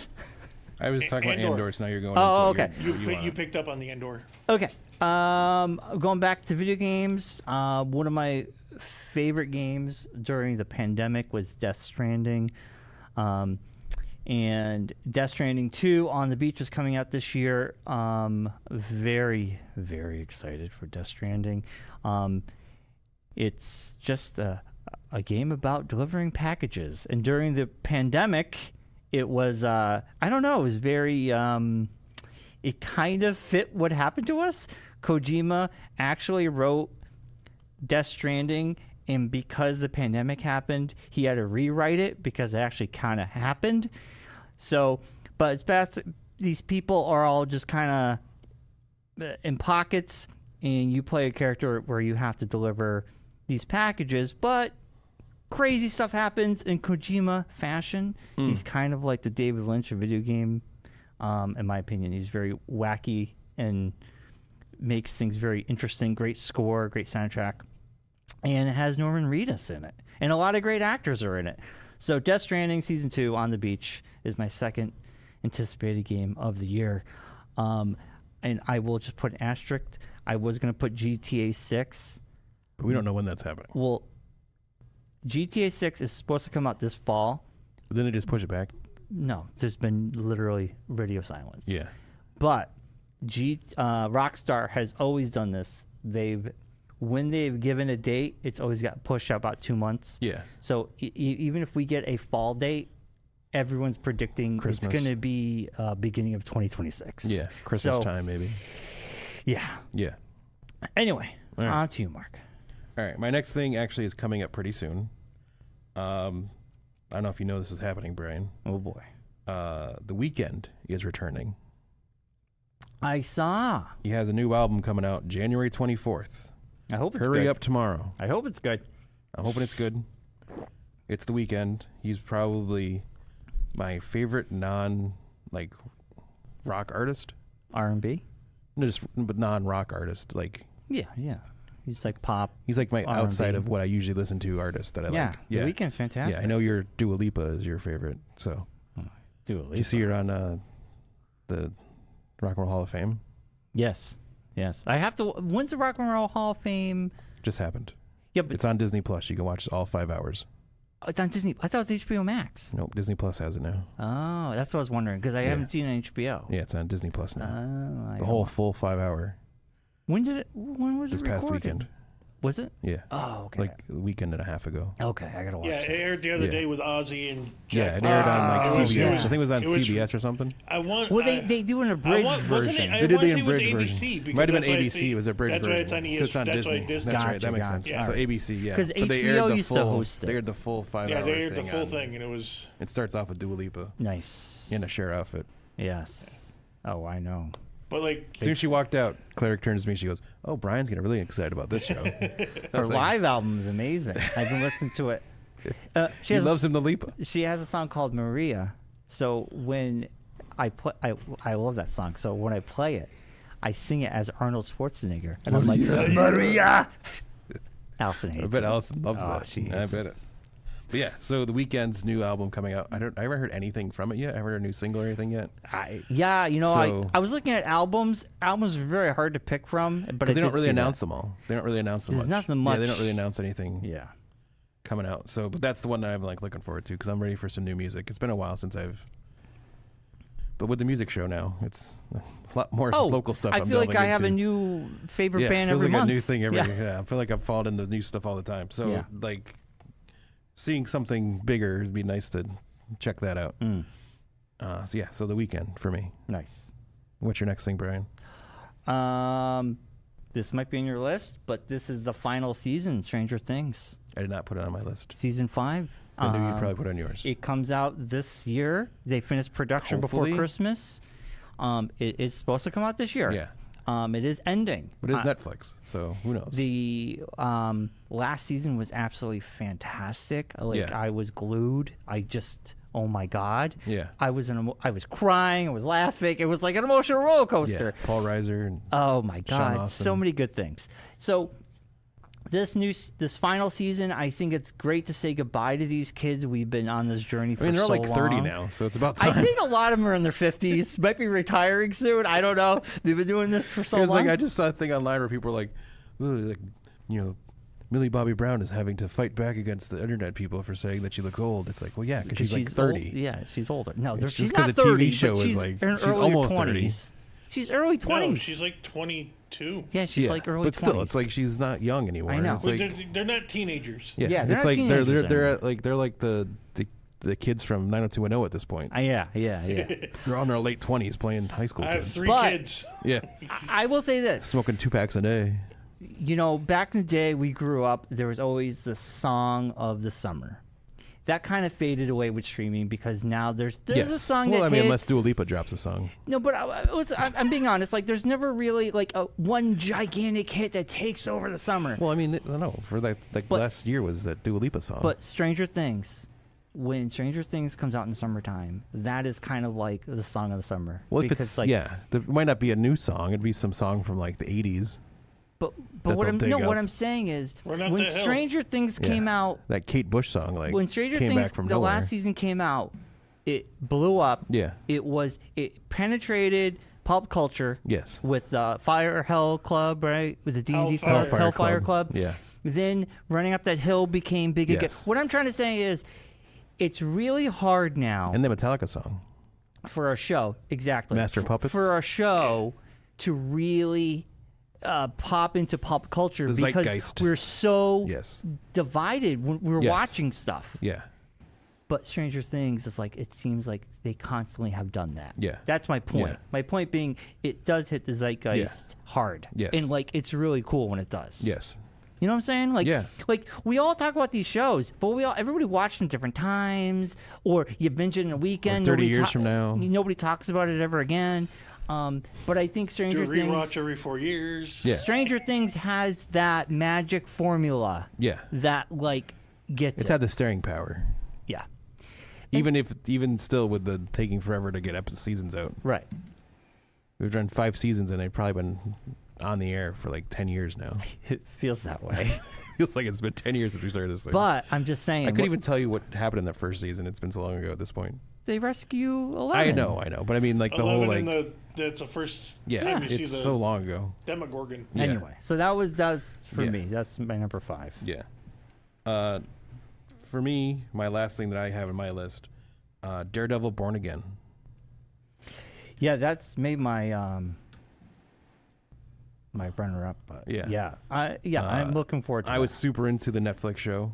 I was talking about Andor. Andor, so now you're going. Oh, into okay. what you You wanna- picked up on the Andor. Okay. Going back to video games, one of my favorite games during the pandemic was Death Stranding. And Death Stranding 2 on the Beach is coming out this year. Very, very excited for Death Stranding. It's just a game about delivering packages. And during the pandemic, it was, I don't know, it was very, it kind of fit what happened to us. Kojima actually wrote Death Stranding, and because the pandemic happened, he had to rewrite it because it actually kind of happened. So, but it's best these people are all just kind of in pockets, and you play a character where you have to deliver these packages, but crazy stuff happens in Kojima fashion. He's kind of like the David Lynch of video game, in my opinion. He's very wacky and makes things very interesting. Great score, great soundtrack. And it has Norman Reedus in it. And a lot of great actors are in it. So Death Stranding Season 2 on the Beach is my second anticipated game of the year. And I will just put an asterisk. I was going to put GTA 6. But we don't know when that's happening. Well, GTA 6 is supposed to come out this fall. But then they just push it back. No, there's been literally radio silence. Yeah. But Rockstar has always done this. When they've given a date, it's always got pushed out about 2 months. Yeah. So even if we get a fall date, everyone's predicting Christmas. it's going to be beginning of 2026. Yeah. Christmas So- time, maybe. Yeah. Yeah. Anyway, All right. on to you, Mark. All right. My next thing actually is coming up pretty soon. I don't know if you know this is happening, Brian. Oh boy. The Weeknd is returning. I saw. He has a new album coming out January 24th. I hope it's Hurry good. up tomorrow. I hope it's good. I'm hoping it's good. It's The Weeknd. He's probably my favorite rock artist. R&B. No, but non-rock artist. Like Yeah, yeah. He's like pop. He's like my R&B. outside of what I usually listen to artist that I Yeah, like. The Weeknd's fantastic. Yeah, I know your Dua Lipa is your favorite. So, Dua Lipa. did you see her on the Rock and Roll Hall of Fame? Yes. I have to. When's the Rock and Roll Hall of Fame? Just happened. Yeah, but It's on Disney Plus. You can watch all 5 hours. it's on Disney. I thought it was HBO Max. Nope, Disney Plus has it now. Oh, that's what I was wondering because I haven't seen it on HBO. Yeah, it's on Disney Plus now. Oh, The whole full 5 hour When was this it past recorded? weekend. Was it? Yeah. Oh, okay. Like a weekend and a half ago. Okay, I gotta watch Yeah, it that. aired the other Yeah. day with Ozzy and Yeah, Jack it aired on Oh, like it was- CBS. yeah. I think it was on It was- CBS or something. I want. Well, I- they do an I abridged want, wasn't version. it? I They did wanna the say it was abridged ABC version. because Might have been that's why ABC. It was a abridged That's why version. it's on 'Cause it's on That's why Disney. Disney. That's right. Gotcha, That makes sense. gotcha. So ABC, yeah. 'Cause So they HBO aired the used to full. host it. They aired the full 5 hour Yeah, they aired the thing full on- thing, and it was. It starts off with Dua Lipa Nice. in a Cher outfit. Yes. Oh, I know. But like, As soon as she walked out, Claire turns to me. She goes, "Oh, Brian's getting really excited about this show." Her live album's amazing. I've been listening to it. She loves him to Lipa. She has a song called Maria. So when I play, I love that song. So when I play it, I sing it as Arnold Schwarzenegger, and I'm like, Maria. Allison hates I bet it. Allison loves Oh, that. she I hates bet it. But yeah, so the Weeknd's new album coming out. I haven't heard anything from it yet. I haven't heard a new single or anything yet. So- I was looking at albums. Albums are very hard to pick from, but Because they don't really announce them all. They don't really announce them There's much. nothing Yeah, they much. don't really announce anything Yeah. coming out. So, but that's the one that I'm like looking forward to because I'm ready for some new music. It's been a while since I've. But with the music show now, it's a lot more local stuff. I I'm feel like delving I have a into. new favorite Yeah, band feels every like month. a new thing every. Yeah. Yeah, I feel like I'm falling into new stuff all the time. So Yeah. like, seeing something bigger would be nice to check that out. So yeah, so the Weeknd for me. Nice. What's your next thing, Brian? This might be on your list, but this is the final season, Stranger Things, I did not put it on my list. season 5. I knew you'd probably put it on yours. It comes out this year. They finished production Hopefully. before Christmas. It's supposed to come out this year. Yeah. It is ending. But it's Netflix, so who knows? The last season was absolutely fantastic. Like Yeah. I was glued. I just, oh my god. Yeah. I was crying. I was laughing. It was like an emotional roller coaster. Yeah. Paul Reiser and Oh my Sean god, Austin. so many good things. So this final season, I think it's great to say goodbye to these kids. We've been on this journey for I mean, they're so like 30 long. now, so it's about time. I think a lot of them are in their 50s, might be retiring soon. I don't know. They've been doing this for so It was long. like I just saw a thing online where people were like, "Ugh," like, you know, Millie Bobby Brown is having to fight back against the internet people for saying that she looks old. It's like, well, yeah, because she's like 30. Old. Yeah, she's older. No, It's she's just 'cause not the TV 30, show but is she's like- in she's early almost 20s. She's early 20s. No, she's like 22. Yeah, she's Yeah, like early 20s. but still, it's like she's not young anymore. I know. It's But like, they're not teenagers. yeah, Yeah, they're it's not like teenagers they're like the kids from 90210 at this point. yeah. They're all in their late 20s playing high school I have kids. 3 But- kids. Yeah, I will say this. smoking 2 packs a day. You know, back in the day we grew up, there was always the song of the summer. That kind of faded away with streaming because now there's Yes. a song well, that I mean, hits. unless Dua Lipa drops a song. No, but I'm being honest. Like, there's never really like a one gigantic hit that takes over the summer. Well, I mean, no, for like But- last year was that Dua Lipa song. But Stranger Things, when Stranger Things comes out in summertime, that is kind of like the song of the summer. well, if because, it's like, there might not be a new song. It'd be some song from like the 80s. But that what they'll I'm dig what up. I'm saying is Run Up when the Hill. Stranger Things Yeah. came out, That Kate Bush song, like when Stranger came Things back from the nowhere. last season came out, it blew up. Yeah. It penetrated pop culture. Yes. With Fire Hell Club, right? With the D&D Hellfire Club, Hellfire Club. Yeah. Then Running Up That Hill became big again. Yes. What I'm trying to say is, it's really hard now And the Metallica song. for a show, exactly. Master of Puppets? For a show to really pop into pop culture The because zeitgeist. we're so Yes. divided when we're Yes. watching stuff. Yeah. But Stranger Things is like, it seems like they constantly have done that. Yeah. That's my point. Yeah. My point being, it does hit the zeitgeist hard. Yes. And like, it's really cool when it does. Yes. You know what I'm saying? Like, Yeah. like we all talk about these shows, but everybody watched them different times, or you binge it in a weekend. 30 nobody years from now. nobody talks about it ever again. But I think Do Stranger a rewatch Things, every 4 years. Yeah. Stranger Things has that magic formula Yeah. that like gets It's it. had the staying power. Yeah, Even still with the taking forever to get seasons out. right. We've done 5 seasons and they've probably been on the air for like 10 years now. It feels that way. Feels like it's been 10 years since we started this thing. But I'm just saying. I couldn't even tell you what happened in that first season. It's been so long ago at this point. They rescue 11. I know. But I mean, like, the whole, like... that's the first yeah, time you see it's the so long ago. Demogorgon. Yeah. Anyway, so that's for me. That's my number 5. Yeah. For me, my last thing that I have in my list, Daredevil Born Again. Yeah, that's made my my runner up. But yeah. I'm looking forward to it. I was super into the Netflix show.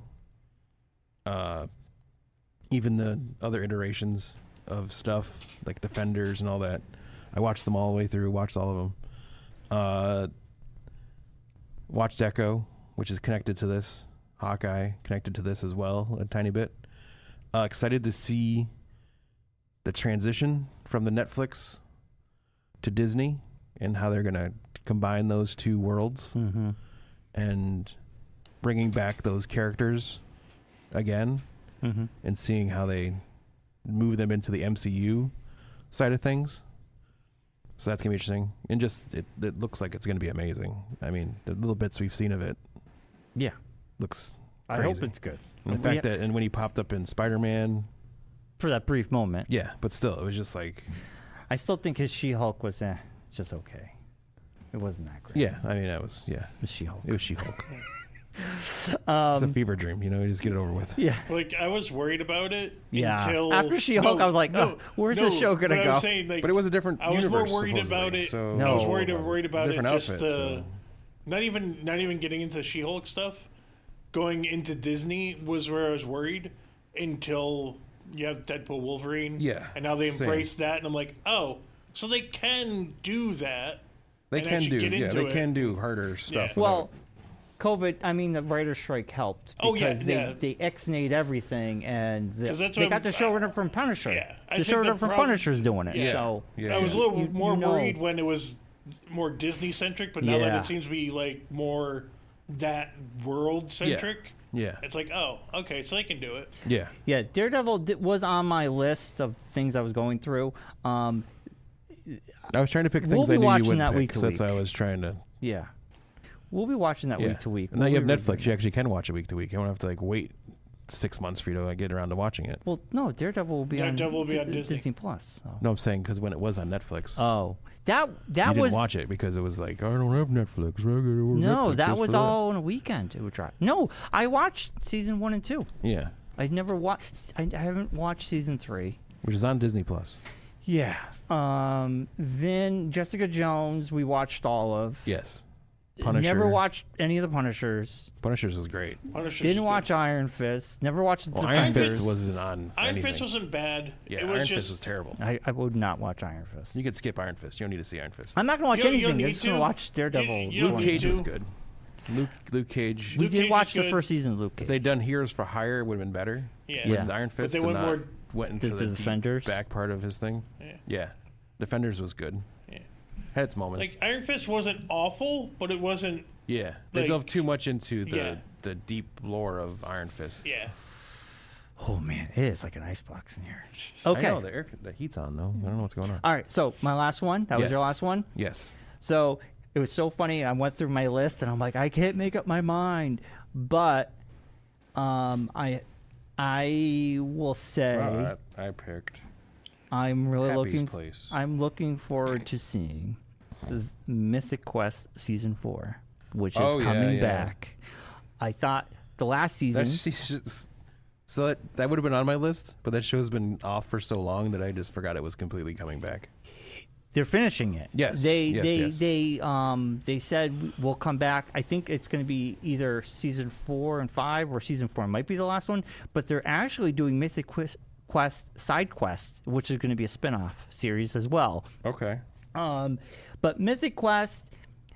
Even the other iterations of stuff, like Defenders and all that. I watched them all the way through, watched all of them. Watched Echo, which is connected to this. Hawkeye, connected to this as well, a tiny bit. Excited to see the transition from the Netflix to Disney and how they're going to combine those two worlds and bringing back those characters again and seeing how they move them into the MCU side of things. So that's going to be interesting. And just, it looks like it's going to be amazing. I mean, the little bits we've seen of it looks crazy. I hope it's good. And the fact that, and when he popped up in Spider-Man. For that brief moment. Yeah, but still, it was just like. I still think his She-Hulk was just okay. It wasn't that great. Yeah, I mean, that was, It was She-Hulk. It was She-Hulk. It's a fever dream, you just get it over with. Yeah. Like, I was worried about it Yeah. until... After She-Hulk, I was like, where's this show going to go? Saying, like, But it was a different I was universe, more worried supposedly, about it. So I was worried about it different just outfit, so. not even getting into She-Hulk stuff. Going into Disney was where I was worried until you have Deadpool, Wolverine. Yeah. And now they embrace that, and I'm like, oh, so they can do that. They can do harder stuff. Yeah. Well, COVID, I mean, the writer's strike helped. Because they ex-nayed everything, and they got the showrunner from Punisher. Yeah. The showrunner from Punisher's doing it. Yeah. So I was a little more worried when it was more Disney-centric, but now that it seems to be like more that world-centric, it's like, oh, okay, so they can do it. Yeah. Yeah, Daredevil was on my list of things I was going through. I was trying to pick things I knew you wouldn't pick, so that's why I was trying to... Yeah. We'll be watching that week to week. And now you have Netflix. You actually can watch it week to week. You don't have to like wait 6 months for you to get around to watching it. Well, no, Daredevil will be on Disney Plus. So. No, I'm saying because when it was on Netflix. Oh, that you didn't watch it because it was like, I don't have Netflix. No, that was all on a weekend. It would try. No, I watched season 1 and 2. Yeah. I haven't watched season 3, which is on Disney Plus. Yeah. Then Jessica Jones, we watched all of. Yes. Punisher. Never watched any of the Punishers. Punishers was great. Didn't watch Iron Fist. Never watched the Defenders. Iron Fist wasn't on Iron Fist wasn't bad. Yeah, Iron Fist was terrible. I would not watch Iron Fist. You could skip Iron Fist. You don't need to see Iron Fist. I'm not going to watch anything. I'm just going to watch Daredevil. Luke Cage was good. Luke Cage. We did watch the first season of Luke Cage. If they'd done Heroes for Hire, it would have been better. Yeah. Iron Fist but they went into the Defenders back part of his thing. Yeah. Defenders was good. Yeah. Had its moments. Like, Iron Fist wasn't awful, but it wasn't... Yeah. They delved too much into the deep lore of Iron Fist. Yeah. Oh, man. It is like an icebox in here. Okay. I know. The heat's on, though. I don't know what's going on. All right. So, my last one. That was your last one? Yes. So, it was so funny. I went through my list, and I'm like, I can't make up my mind. But I will say... I picked... I'm really Place. I'm looking forward to seeing Mythic Quest Season 4, which is coming back. I thought the last season... So that would have been on my list, but that show's been off for so long that I just forgot it was completely coming back. They're finishing it. Yes. They said we'll come back. I think it's going to be either Season 4 and 5 or Season 4 might be the last one, but they're actually doing Mythic Quest Side Quest, which is going to be a spin-off series as well. Okay. But Mythic Quest,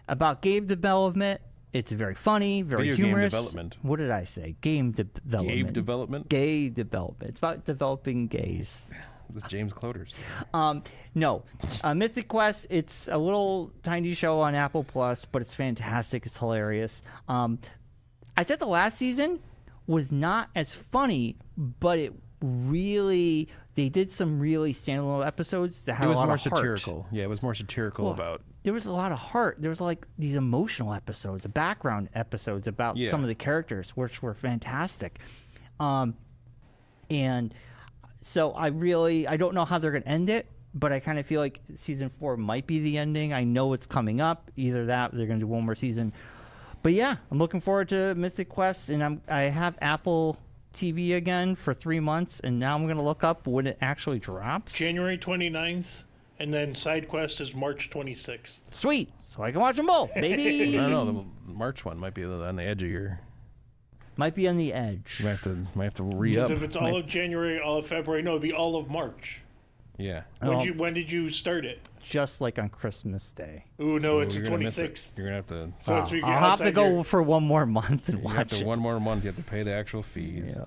about game development, it's very funny, very Video humorous. Game development. What did I say? Game development. Game development? Gay development. It's about developing gays. With James Cloders. No. Mythic Quest, it's a little tiny show on Apple Plus, but it's fantastic. It's hilarious. I thought the last season was not as funny, but it really they did some really standalone episodes that had It was a lot more of heart. satirical. Yeah, it was more satirical Well, about. There was a lot of heart. There was like these emotional episodes, the background episodes about Yeah. some of the characters, which were fantastic. And so I don't know how they're going to end it, but I kind of feel like season 4 might be the ending. I know it's coming up. Either that, or they're going to do one more season. But yeah, I'm looking forward to Mythic Quest, and I have Apple TV again for 3 months, and now I'm going to look up when it actually drops. January 29th, and then Side Quest is March 26th. Sweet, so I can watch them both, baby. I don't know. The March one might be on the edge of your. Might be on the edge. Might have to re-up. Because if it's all of January, all of February, no, it'd be all of March. Yeah. When did you start it? Just like on Christmas Day. Ooh, no, it's the you're gonna miss it. 26th. You're gonna have to. So it's I'll have to go for one more month and You have watch to it. one more month. You have to pay the actual fees.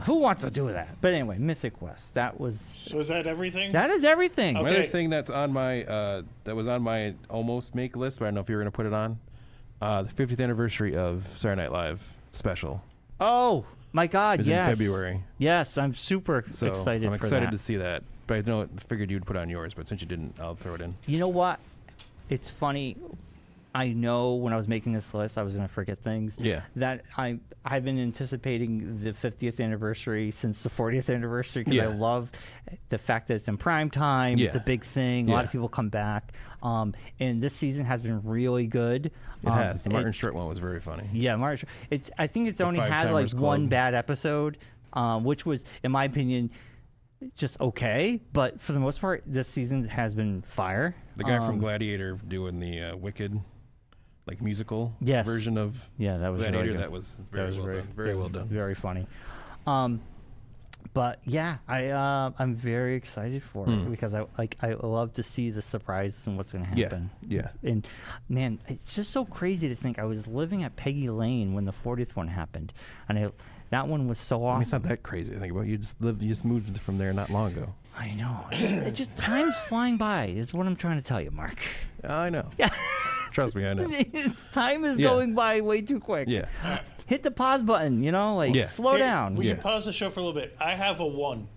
Who wants to do that? But anyway, Mythic Quest. That So is that everything? is everything. Okay. Another thing that's on my that was on my almost make list, but I don't know if you were gonna put it on. The 50th anniversary of Saturday Night Live special Oh my God! is Yes. in February. Yes, I'm super So excited. I'm for excited that. to see that. But I figured you'd put it on yours, but since you didn't, I'll throw it in. You know what? It's funny. I know when I was making this list, I was going to forget things. Yeah. That I've been anticipating the 50th anniversary since the 40th anniversary because I Yeah. love the fact that it's in prime time. It's a Yeah. big thing. A lot Yeah. of people come back. And this season has been really good. It has. The Martin Short one was very funny. Yeah, Martin. I think it's only Five had like Timers one Club. bad episode, which was, in my opinion, just okay. But for the most part, this season has been fire. The guy from Gladiator doing the Wicked, like musical Yes. version of Yeah, that was Gladiator. really good. That was very well done. Very well done. Very funny. But yeah, I'm very excited for it because I love to see the surprises and what's going to Yeah. happen. Yeah. And man, it's just so crazy to think I was living at Peggy Lane when the 40th one happened, and that one was so I mean, it's awesome. not that crazy to think about. You just moved from there not long ago. I know. It just time's flying by is what I'm trying to tell you, Mark. I know. Trust me, I know. Time is Yeah. going by way too quick. Yeah. Hit the pause button, Yeah. slow Here, down. We Yeah. can pause the show for a little bit. I have a one.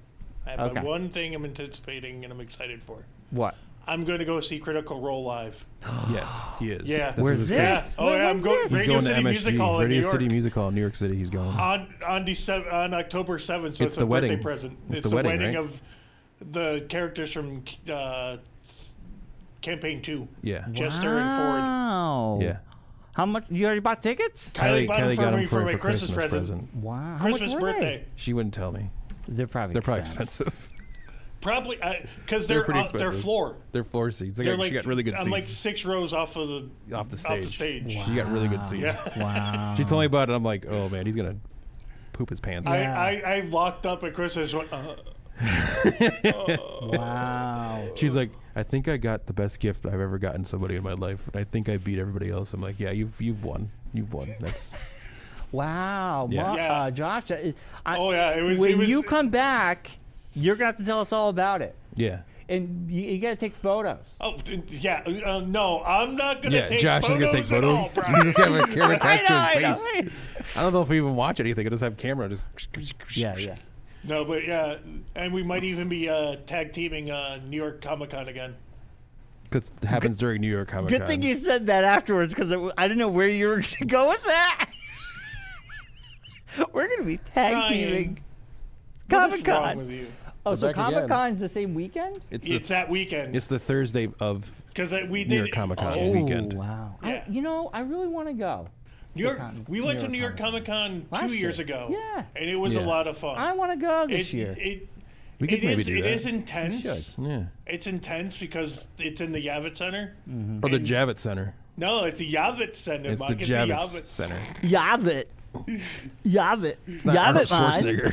I have Okay. one thing I'm anticipating and I'm excited for. What? I'm going to go see Critical Role live. Yes, he is. Yeah. Where's is his this? Yeah. first- Oh, yeah. I'm When's going. this? He's Radio going City to Music MSG, Hall in New Radio City York. Music Hall in New York City. He's going. On October 7th. So It's it's, a the birthday wedding. present. It's It's the the wedding, wedding right? of the characters from Campaign 2. Yeah. Jester and Ford. Wow. Yeah. How much? You already bought tickets? Kylie bought them Kylie for got me him for for my for Christmas present. Wow. How Christmas much were they? birthday. She wouldn't tell me. They're probably They're probably expensive. Probably because They're they're pretty they're expensive. floor. They're floor seats. They're like she got really good I'm seats like 6 rows off the stage. She got really good seats. Yeah. Wow. She told me about it. I'm like, oh man, he's gonna poop his pants. Yeah. I locked up at Christmas. Went, Wow. She's like, I think I got the best gift I've ever gotten somebody in my life, and I think I beat everybody else. I'm like, yeah, you've won. You've won. That's Wow. Yeah. Yeah. Josh, Oh, yeah, it was- when it was- you come back, you're going to have to tell us all about it. yeah. And you got to take photos. oh yeah, no, I'm not gonna Yeah, take Josh is photos gonna take at all, photos. Brian. You just have a camera attached to I know. his face. I don't know if we even watch anything. I just have camera. Just Yeah. No, but yeah, and we might even be tag teaming New York Comic Con again. Because it happens during New York Comic Con. Good thing you said that afterwards because I didn't know where you were going to go with that. We're going to be tag Brian, teaming What is Comic wrong Con. with you? Oh, We're so back Comic again. Con's the same weekend? It's that weekend It's the Thursday of because we New did York Comic Con Oh, weekend. Wow. Yeah. I really want to go. New York. Con- We went New to New York York Comic Con Last 2 years year. ago. Yeah. and it was a Yeah. lot of fun. I want to go this year. We could maybe do It that. is intense. Yeah. It's intense because it's in the Javits Center. Or the Javits Center. No, it's the Javits Center. It's the Mark. Javits Center. Yav it. Not Arnold Schwarzenegger.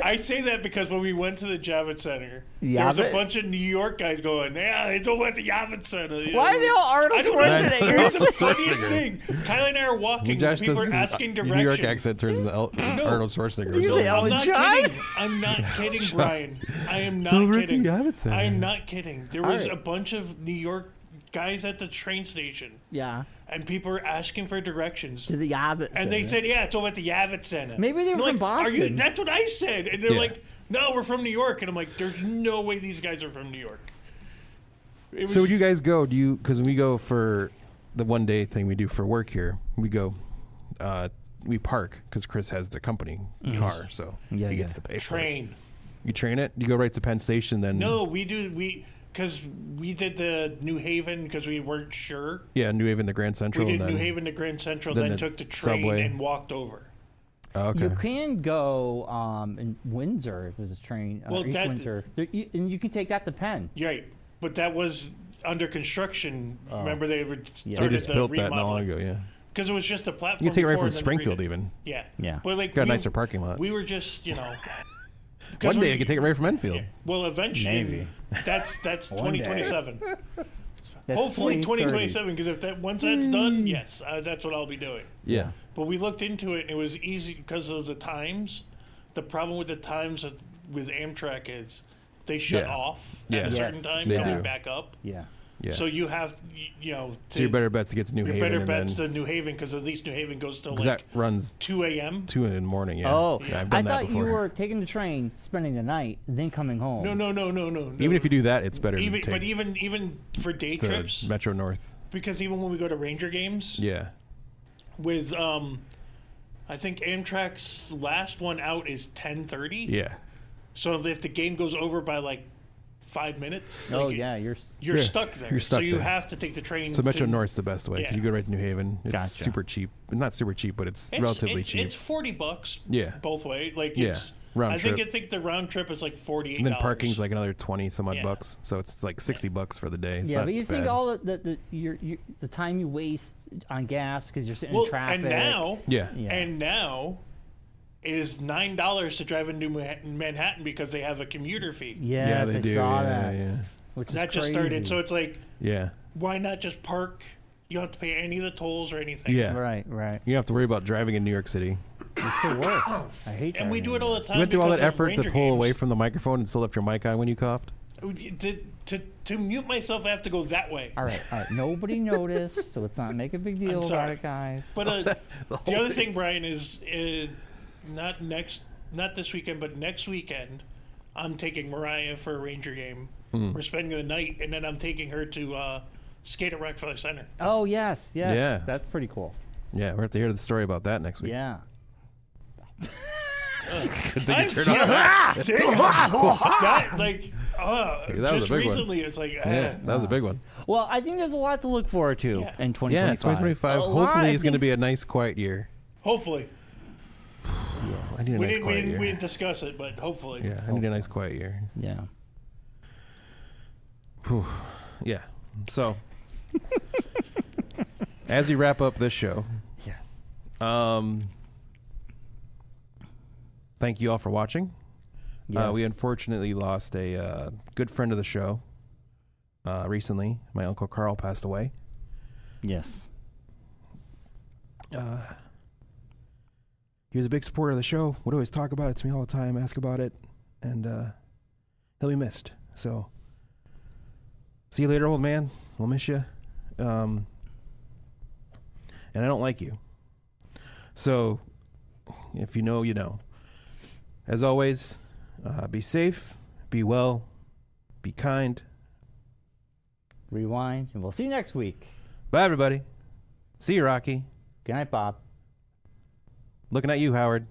I say that because when we went to the Javits Center, there was Javits? a bunch of New York guys going, "Yeah, it's over at the Javits Center." You Why know? are they all Arnold I don't know. Schwarzenegger? It's the Schwarzenegger. funniest thing. Kylie and I are walking. Josh People does are asking your directions. New York accent turns into Arnold Schwarzenegger. You say I'm Elton not John? kidding. I'm not kidding, Brian. I am not over at the kidding. Javits Center. I am not kidding. There was Alright. a bunch of New York guys at the train station. Yeah. and people are asking for directions. To the Abbott And they Center. said, yeah, it's over at the Abbott Center. Maybe they I'm were from like, Boston. That's what I said. And they're Yeah. like, no, we're from New York. And I'm like, there's no way these guys are from New York. It was, So when you guys go, because when we go for the 1 day thing we do for work here, we go, we park because Chris has the company car, so Yeah, he gets yeah. to pay for it. train. You train it? You go right to Penn Station, then No, because we did the New Haven because we weren't sure. yeah, New Haven to Grand Central. We did and then, New Haven to Grand Central, then then the took the train subway. and walked over. Oh, okay. You can go in Windsor if there's a train. Well, East that- Windsor. And you can take that to Penn. You're right, but that was under construction. Remember, they were They started just the built that not long remodeling ago. Yeah, because it was just a platform. you can take it right before from and then Springfield redid. even. Yeah, Yeah. But like Got a we- nicer parking lot. We were just, 'cause One day we- I can take it right from Enfield. Well, eventually, Maybe. that's One day. 2027. That's Hopefully 2030. 2027, because if that once that's done, yes, that's what I'll be doing. Yeah. But we looked into it, and it was easy because of the times. The problem with the times with Amtrak is they shut Yeah. off Yeah. at a Yes, certain time they coming do. back up. Yeah. Yeah. So you have, So your better bet's to get to New your Haven. better and bets then, to New Haven, because at least New Haven goes till 'cause like that runs 2 a.m. 2 in the morning. Yeah. Oh, Yeah, I've I done that thought before. you were taking the train, spending the night, then coming home. No. Even if you do that, it's better even to but take even for day the trips, Metro North. because even when we go to Ranger games Yeah. with I think Amtrak's last one out is 10:30. Yeah. So if the game goes over by like 5 minutes, Oh, like, yeah. you're Yeah, stuck there. you're stuck so you there. have to take the train. So Metro to, North's the best way. 'Cause Yeah. you go right to New Haven. It's Gotcha. super cheap. Not super cheap, but it's It's, relatively it's, cheap. It's $40. Yeah. Both way. Like Yeah, it's round I trip. think the round trip is like $48. And then parking's like another 20 some odd Yeah. bucks. So it's like $60 for the day. It's Yeah, not but you think bad. all the time you waste on gas because you're sitting well, in traffic. and now Yeah. Yeah. and now is $9 to drive into Manhattan because they have a commuter fee. Yes, they I do. saw Yeah, that. yeah. Which is That just crazy. started, so it's like, Yeah. why not just park? You don't have to pay any of the tolls or anything. Yeah. Right. You don't have to worry about driving in New York City. It's the worst. I hate And we do it all the time. You went through all that because of effort to Ranger pull games. away from the microphone and still left your mic on when you coughed? To mute myself, I have to go that way. All right. Nobody noticed, so let's not make a big deal about sorry. it, guys. But the other thing, Brian, is not this weekend, but next weekend, I'm taking Mariah for a Ranger game. We're spending the night, and then I'm taking her to skate at Rockefeller Center. Oh, yes. Yeah. That's pretty cool. Yeah, we have to hear the story about that next week. Yeah. Good thing you turned off. That like, That was just a big one. recently, it's like, Yeah, that was a big one. Well, I think there's a lot to look forward to Yeah. in 2025. Yeah, 2025 A lot hopefully of is going to things- be a nice, quiet year. hopefully. I need a We nice, didn't, quiet we year. didn't discuss it, but hopefully. Yeah, I need a nice, quiet year. Yeah. Whew. Yeah. So, as we wrap up this show, Yes. thank you all for watching. Yes. We unfortunately lost a good friend of the show recently. My Uncle Carl passed away. Yes. He was a big supporter of the show, would always talk about it to me all the time, ask about it, and he'll be missed. So, see you later, old man. We'll miss you. And I don't like you. So, if you know, you know. As always, be safe, be well, be kind. Rewind, and we'll see you next week. Bye, everybody. See you, Rocky. Good night, Bob. Looking at you, Howard.